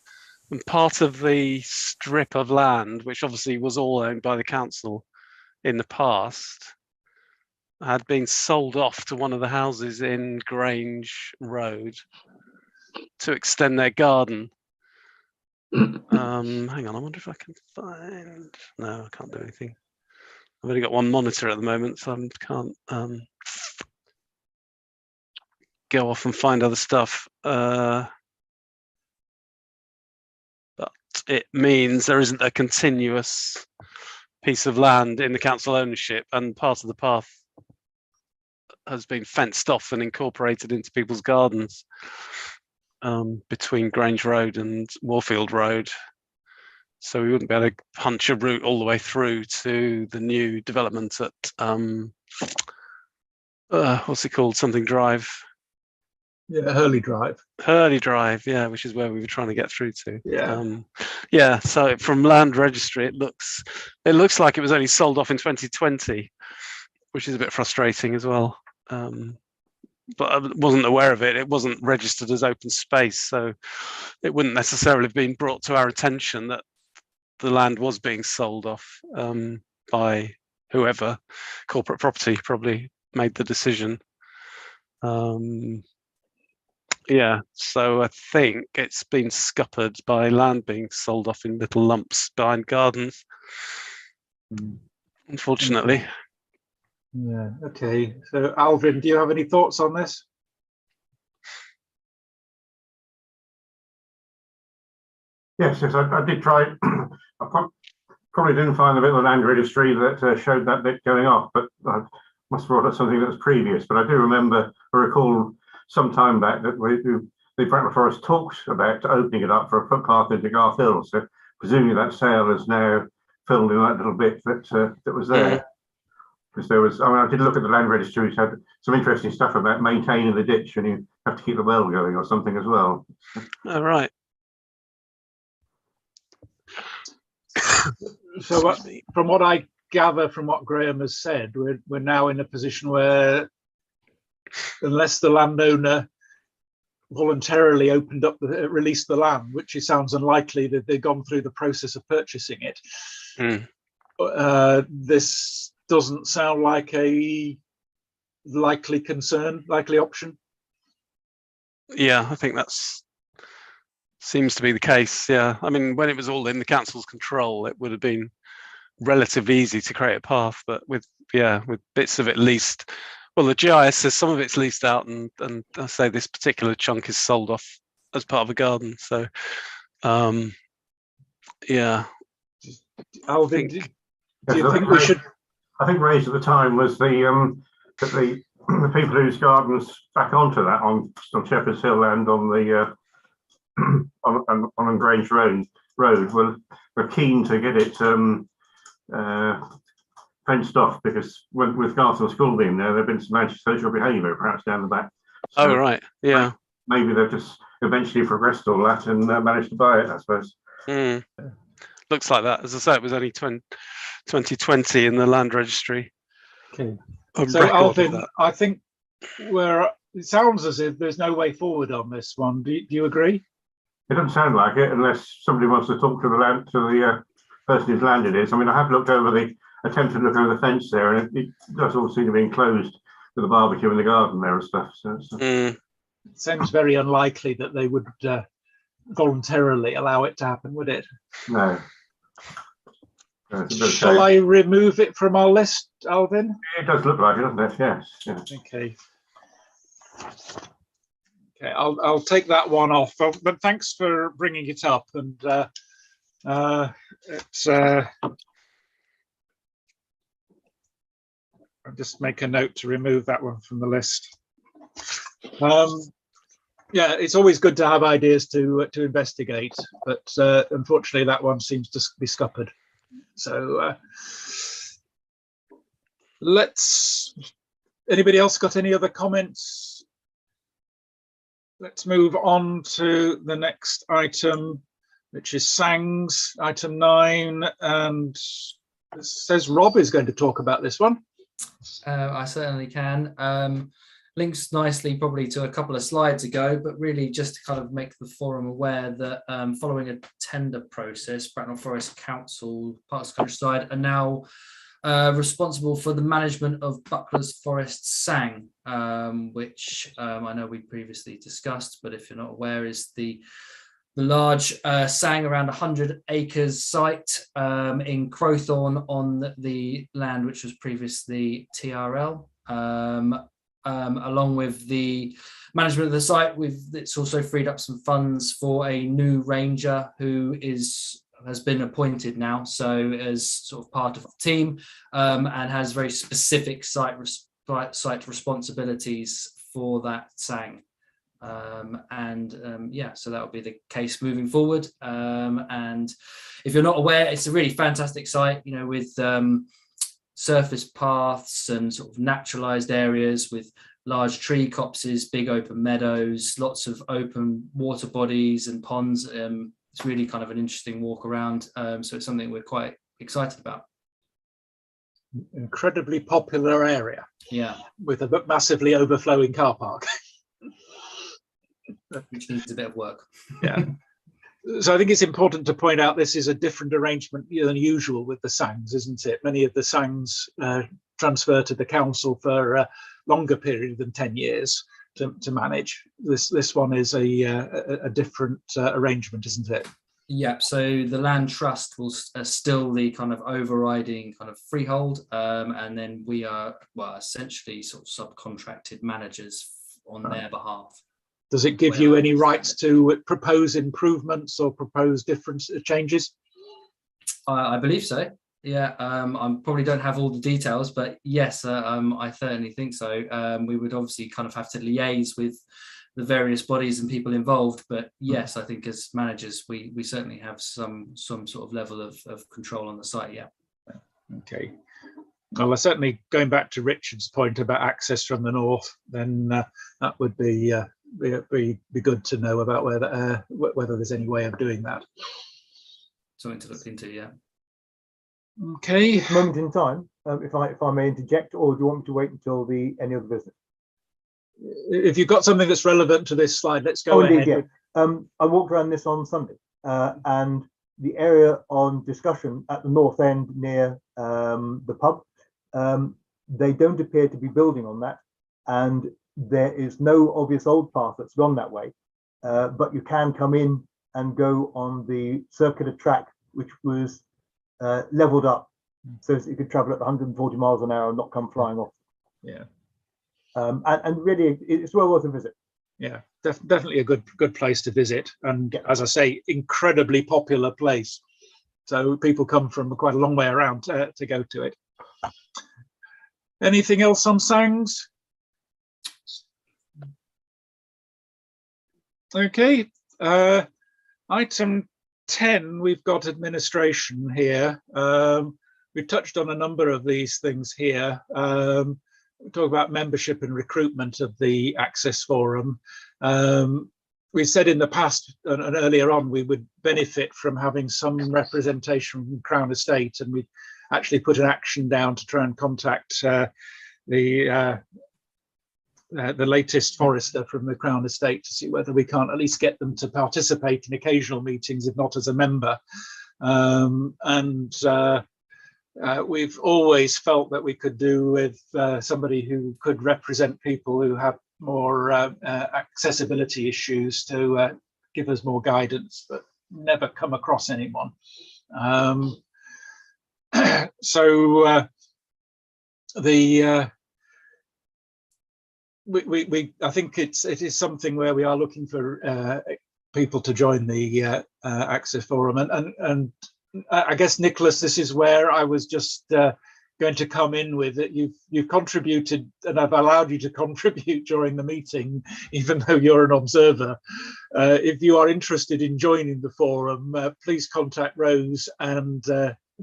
and part of the strip of land, which obviously was all owned by the council in the past, had been sold off to one of the houses in Grange Road to extend their garden. Hang on, I wonder if I can find. No, I can't do anything. I've only got one monitor at the moment, so I can't go off and find other stuff. But it means there isn't a continuous piece of land in the council ownership, and part of the path has been fenced off and incorporated into people's gardens between Grange Road and Warfield Road. So we wouldn't be able to punch a route all the way through to the new development at what's it called? Something Drive. Yeah, Hurley Drive. Hurley Drive, yeah, which is where we were trying to get through to. Yeah. Yeah. So from land registry, it looks like it was only sold off in 2020, which is a bit frustrating as well. But I wasn't aware of it. It wasn't registered as open space, so it wouldn't necessarily have been brought to our attention that the land was being sold off by whoever. Corporate property probably made the decision. Yeah, so I think it's been scuppered by land being sold off in little lumps behind gardens, unfortunately. Yeah, okay. So Alvin, do you have any thoughts on this? Yes, I did try. I probably didn't find the bit of the land registry that showed that bit going off, but I must have brought up something that was previous. But I do remember, I recall some time back that the Bracknell Forest talked about opening it up for a footpath into Garthill. So presumably that sale is now filled in that little bit that was there. Yeah. Because there was, I mean, I did look at the land registry, which had some interesting stuff about maintaining the ditch, and you have to keep the well going or something as well. Oh, right. So from what I gather from what Graham has said, we're now in a position where unless the landowner voluntarily released the land, which it sounds unlikely that they've gone through the process of purchasing it, this doesn't sound like a likely option. Yeah, I think that's seems to be the case. Yeah, I mean, when it was all in the council's control, it would have been relatively easy to create a path, but with bits of it leased. Well, the GIS says some of it's leased out, and I say this particular chunk is sold off as part of a garden. So, yeah. Alvin, do you think we should? I think raised at the time was that the people whose gardens back onto that on Shepherd's Hill and on the on Grange Road were keen to get it fenced off, because with Garthill School being there have been some antisocial behaviour perhaps down the back. So oh, right, yeah. Maybe they've just eventually progressed all that and managed to buy it, I suppose. Looks like that. As I say, it was only 2020 in the land registry. Okay. So Alvin, I think it sounds as if there's no way forward on this one. Do you agree? It doesn't sound like it, unless somebody wants to talk to the person whose land it is. I mean, I have attempted to look over the fence there, and it does all seem to be enclosed with a barbecue in the garden there and stuff. So it seems very unlikely that they would voluntarily allow it to happen, would it? No. Shall I remove it from our list, Alvin? It does look like it, doesn't it? Yes. Yeah. Okay. Okay, I'll take that one off. But thanks for bringing it up, and it's I'll just make a note to remove that one from the list. Yeah, it's always good to have ideas to investigate, but unfortunately that one seems to be scuppered. So anybody else got any other comments? Let's move on to the next item, which is SANGS, item 9, and it says Rob is going to talk about this one. I certainly can. Links nicely probably to a couple of slides ago, but really just to kind of make the forum aware that following a tender process, Bracknell Forest Council, Parks and Countryside are now responsible for the management of Buckler's Forest SANG, which I know we previously discussed, but if you're not aware, is the large SANG around 100 acres site in Crowthorne on the land which was previously TRL. Along with the management of the site, it's also freed up some funds for a new ranger who has been appointed now, so as sort of part of the team, and has very specific site responsibilities for that SANG. Yeah, so that will be the case moving forward. And if you're not aware, it's a really fantastic site, you know, with surface paths and sort of naturalized areas with large tree copses, big open meadows, lots of open water bodies and ponds. It's really kind of an interesting walk around. So it's something we're quite excited about. Incredibly popular area. Yeah. With a massively overflowing car park. Which needs a bit of work. Yeah. So I think it's important to point out this is a different arrangement than usual with the SANGs, isn't it? Many of the SANGs transfer to the council for a longer period than 10 years to manage. This one is a different arrangement, isn't it? Yeah, so the land trust will still the kind of overriding kind of freehold, and then we are, well, essentially sort of subcontracted managers on their behalf. Does it give you any rights to propose improvements or propose different changes? I believe so. Yeah, I probably don't have all the details, but yes, I certainly think so. We would obviously kind of have to liaise with the various bodies and people involved, but yes, I think as managers, we certainly have some sort of level of control on the site. Yeah. Okay. Well, certainly going back to Richard's point about access from the north, then that would be good to know about whether there's any way of doing that. Something to look into, yeah. Okay. Moment in time, if I may interject, or do you want me to wait until the any other business? If you've got something that's relevant to this slide, let's go ahead. Indeed, yeah. I walked around this on Sunday, and the area on discussion at the north end near the pub, they don't appear to be building on that, and there is no obvious old path that's gone that way, but you can come in and go on the circular track, which was leveled up so that you could travel at 140 miles an hour and not come flying off. Yeah. And really, it's well worth a visit. Yeah, definitely a good place to visit. And as I say, incredibly popular place. So people come from quite a long way around to go to it. Anything else on SANGs? Okay, item 10, we've got administration here. We've touched on a number of these things here. We talk about membership and recruitment of the Access Forum. We said in the past and earlier on we would benefit from having some representation from Crown Estate, and we actually put an action down to try and contact the latest forester from the Crown Estate to see whether we can't at least get them to participate in occasional meetings, if not as a member. We've always felt that we could do with somebody who could represent people who have more accessibility issues to give us more guidance, but never come across anyone. I think it is something where we are looking for people to join the Access Forum, and I guess, Nicholas, this is where I was just going to come in with that you've contributed, and I've allowed you to contribute during the meeting, even though you're an observer. If you are interested in joining the forum, please contact Rose and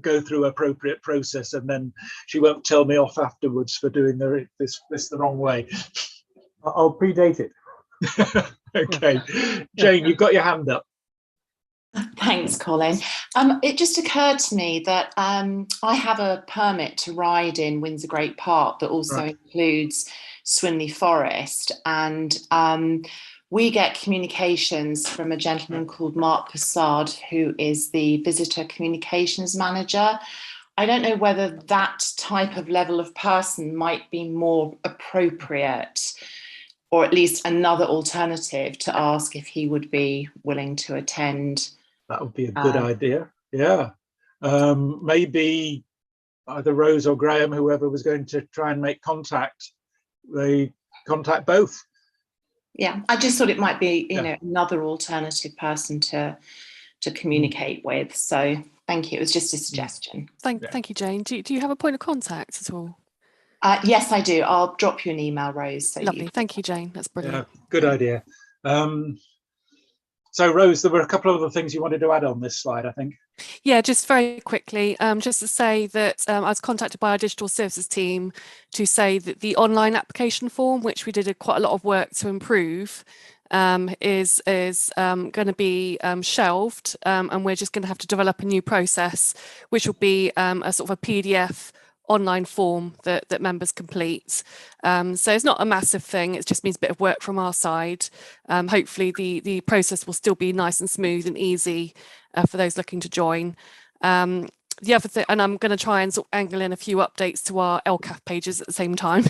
go through appropriate process, and then she won't tell me off afterwards for doing this the wrong way. I'll predate it. Okay, Jane, you've got your hand up. Thanks, Colin. It just occurred to me that I have a permit to ride in Windsor Great Park that also includes Swinley Forest, and we get communications from a gentleman called Mark Passard, who is the visitor communications manager. I don't know whether that type of level of person might be more appropriate, or at least another alternative to ask if he would be willing to attend. That would be a good idea. Yeah. Maybe either Rose or Graham, whoever was going to try and make contact, they contact both. Yeah, I just thought it might be, you know, another alternative person to communicate with. So thank you. It was just a suggestion. Thank you, Jane. Do you have a point of contact at all? Yes, I do. I'll drop you an email, Rose. So Lovely. Thank you, Jane. That's brilliant. Yeah, good idea. So, Rose, there were a couple of other things you wanted to add on this slide, I think. Yeah, just very quickly, just to say that I was contacted by our digital services team to say that the online application form, which we did quite a lot of work to improve, is going to be shelved, and we're just going to have to develop a new process, which will be a sort of a PDF online form that members complete. So it's not a massive thing, it just means a bit of work from our side. Hopefully the process will still be nice and smooth and easy for those looking to join. The other thing, and I'm going to try and sort of angle in a few updates to our LCAF pages at the same time,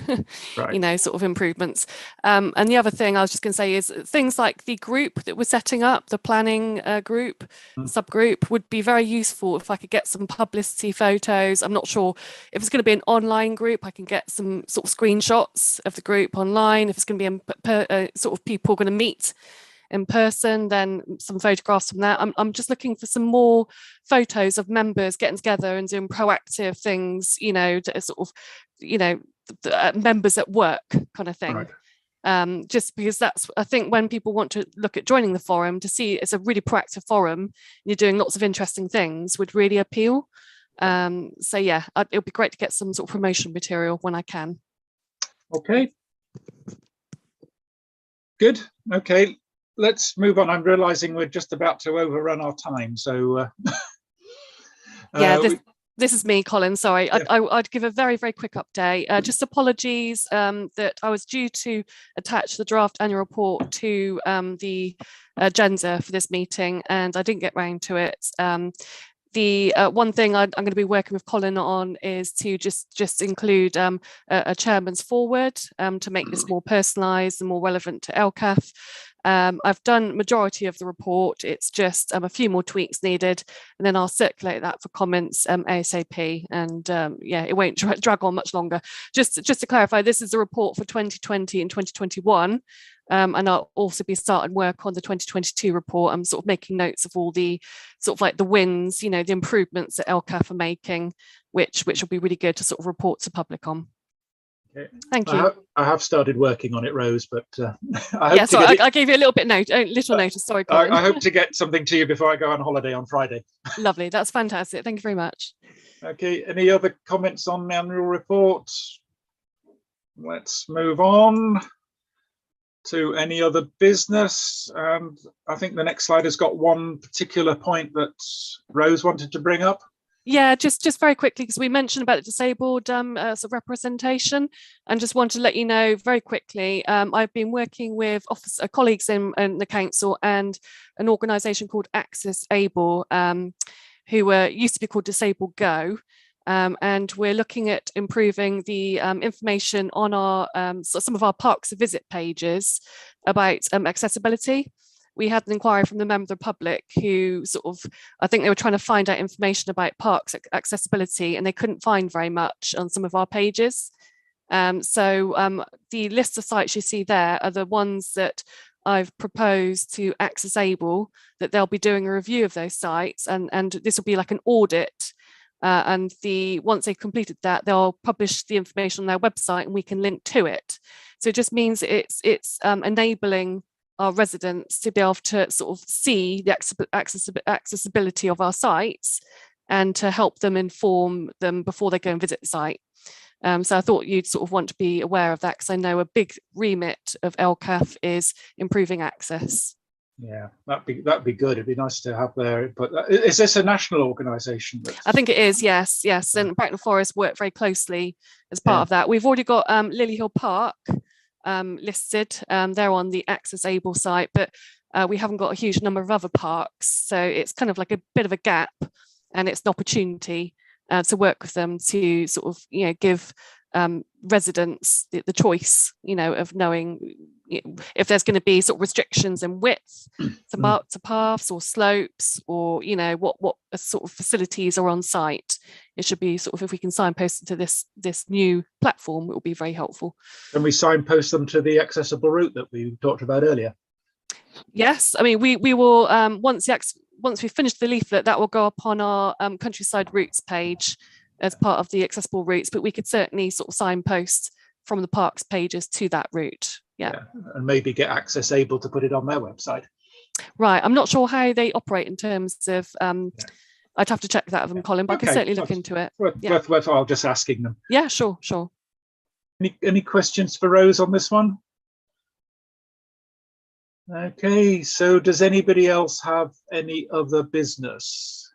you know, sort of improvements. And the other thing I was just going to say is things like the group that we're setting up, the planning group, subgroup, would be very useful if I could get some publicity photos. I'm not sure if it's going to be an online group, I can get some sort of screenshots of the group online. If it's going to be sort of people going to meet in person, then some photographs from that. I'm just looking for some more photos of members getting together and doing proactive things, you know, to sort of, you know, members at work kind of thing. Just because that's, I think when people want to look at joining the forum, to see it's a really proactive forum and you're doing lots of interesting things would really appeal. So yeah, it'll be great to get some sort of promotion material when I can. Okay. Good. Okay. Let's move on. I'm realizing we're just about to overrun our time. So yeah, this is me, Colin. Sorry, yeah. I'd give a very, very quick update. Just apologies that I was due to attach the draft annual report to the agenda for this meeting, and I didn't get round to it. The one thing I'm going to be working with Colin on is to just include a chairman's forward to make this more personalised and more relevant to LCAF. I've done majority of the report. It's just a few more tweaks needed, and then I'll circulate that for comments ASAP. And yeah, it won't drag on much longer. Just to clarify, this is a report for 2020 and 2021. And I'll also be starting work on the 2022 report. I'm sort of making notes of all the sort of like the wins, you know, the improvements that LCAF are making, which will be really good to sort of report to public on. Okay. Thank you. I have started working on it, Rose, but I gave you a little bit notice. Sorry, Colin. I hope to get something to you before I go on holiday on Friday. Lovely, that's fantastic. Thank you very much. Okay, any other comments on the annual report? Let's move on to any other business. And I think the next slide has got one particular point that Rose wanted to bring up. Yeah, just very quickly, because we mentioned about the disabled sort of representation, and just want to let you know very quickly, I've been working with colleagues in the council and an organisation called Access Able, who used to be called Disabled Go, and we're looking at improving the information on our some of our parks visit pages about accessibility. We had an inquiry from the member of the public who sort of, I think they were trying to find out information about parks accessibility, and they couldn't find very much on some of our pages. So the list of sites you see there are the ones that I've proposed to Access Able, that they'll be doing a review of those sites, and this will be like an audit and once they've completed that, they'll publish the information on their website and we can link to it. So it just means it's enabling our residents to be able to sort of see the accessibility of our sites and to help them inform them before they go and visit the site. So I thought you'd sort of want to be aware of that, because I know a big remit of LCAF is improving access. Yeah, that'd be good. It'd be nice to have there. But is this a national organisation? I think it is. Yes. And Bracknell Forest work very closely as part of that. We've already got Lily Hill Park listed. They're on the Access Able site, but we haven't got a huge number of other parks. So it's kind of like a bit of a gap, and it's an opportunity to work with them to sort of, give residents the choice, of knowing if there's going to be sort of restrictions in width to paths or slopes, or what sort of facilities are on site. It should be sort of, if we can signpost to this new platform, it will be very helpful. Can we signpost them to the accessible route that we talked about earlier? Yes, I mean we will once we finish the leaflet, that will go up on our countryside routes page as part of the accessible routes, but we could certainly sort of signpost from the parks pages to that route. Yeah. And maybe get Access Able to put it on their website. Right, I'm not sure how they operate in terms of I'd have to check that with them, Colin, but I can certainly look into it. Worthwhile just asking them. Yeah, sure. Any questions for Rose on this one? Okay, so does anybody else have any other business?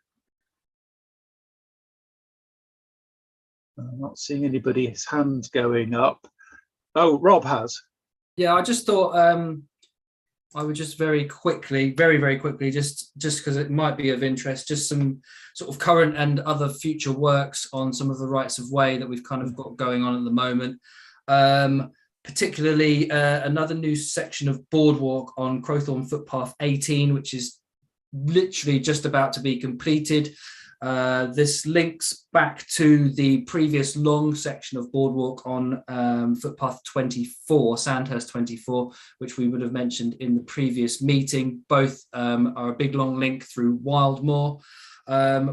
I'm not seeing anybody's hand going up. Oh, Rob has. Yeah, I just thought I would just very quickly, just because it might be of interest, just some sort of current and other future works on some of the rights of way that we've kind of got going on at the moment. Particularly another new section of boardwalk on Crowthorne Footpath 18, which is literally just about to be completed. This links back to the previous long section of boardwalk on Footpath 24, Sandhurst 24, which we would have mentioned in the previous meeting. Both are a big long link through Wildmoor.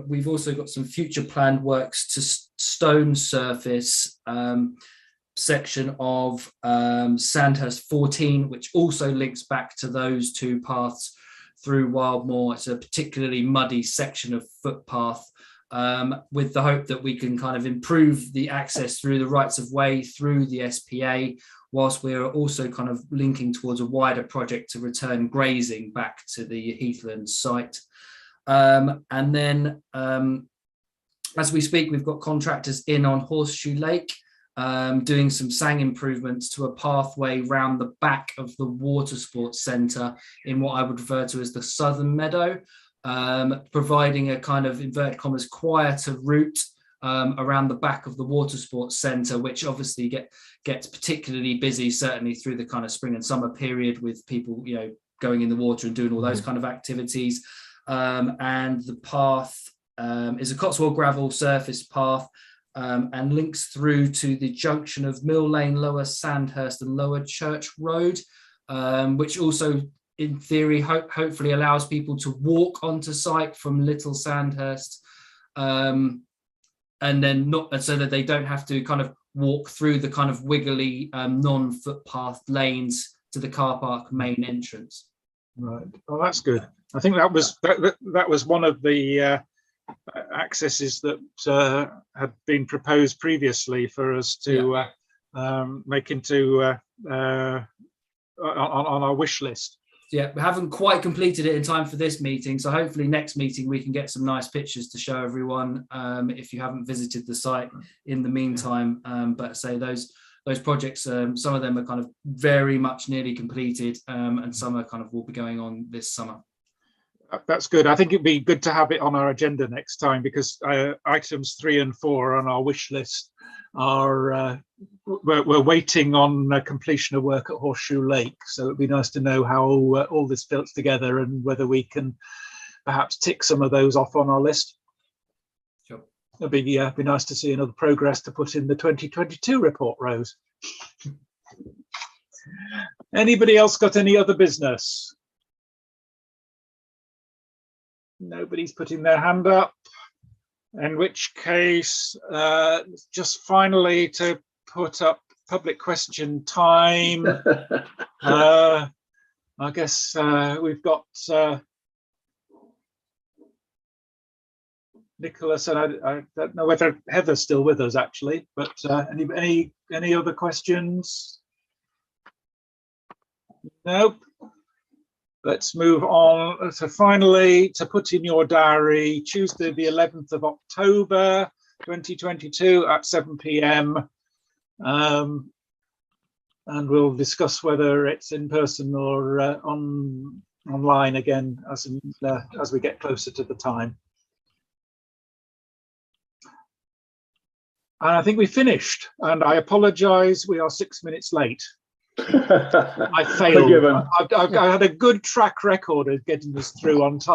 We've also got some future planned works to stone surface section of Sandhurst 14, which also links back to those two paths through Wildmoor. It's a particularly muddy section of footpath, with the hope that we can kind of improve the access through the rights of way through the SPA, whilst we're also kind of linking towards a wider project to return grazing back to the Heathland site. And then as we speak, we've got contractors in on Horseshoe Lake, doing some sang improvements to a pathway round the back of the water sports centre in what I would refer to as the southern meadow, providing a kind of inverted commas quieter route around the back of the water sports centre, which obviously gets particularly busy, certainly through the kind of spring and summer period, with people going in the water and doing all those kind of activities. And the path is a Cotswold gravel surface path, and links through to the junction of Mill Lane, Lower Sandhurst and Lower Church Road, which also in theory hopefully allows people to walk onto site from Little Sandhurst, and then not so that they don't have to kind of walk through the kind of wiggly non-footpath lanes to the car park main entrance. Right. Oh, that's good. I think that was one of the accesses that had been proposed previously for us to make into on our wish list. Yeah, we haven't quite completed it in time for this meeting, so hopefully next meeting we can get some nice pictures to show everyone if you haven't visited the site in the meantime. But say those projects, some of them are kind of very much nearly completed, and some are kind of will be going on this summer. That's good. I think it'd be good to have it on our agenda next time, because items 3 and 4 on our wish list are we're waiting on completion of work at Horseshoe Lake. So it'd be nice to know how all this fits together and whether we can perhaps tick some of those off on our list. Sure. It'd be nice to see another progress to put in the 2022 report, Rose. Anybody else got any other business? Nobody's putting their hand up. In which case, just finally to put up public question time. I guess we've got Nicholas, and I don't know whether Heather's still with us actually, but any other questions? Nope. Let's move on. So finally, to put in your diary, Tuesday, the 11th of October, 2022 at 7 p.m. And we'll discuss whether it's in person or online again as we get closer to the time. And I think we finished, and I apologize, we are 6 minutes late. I failed. I had a good track record of getting this through on time.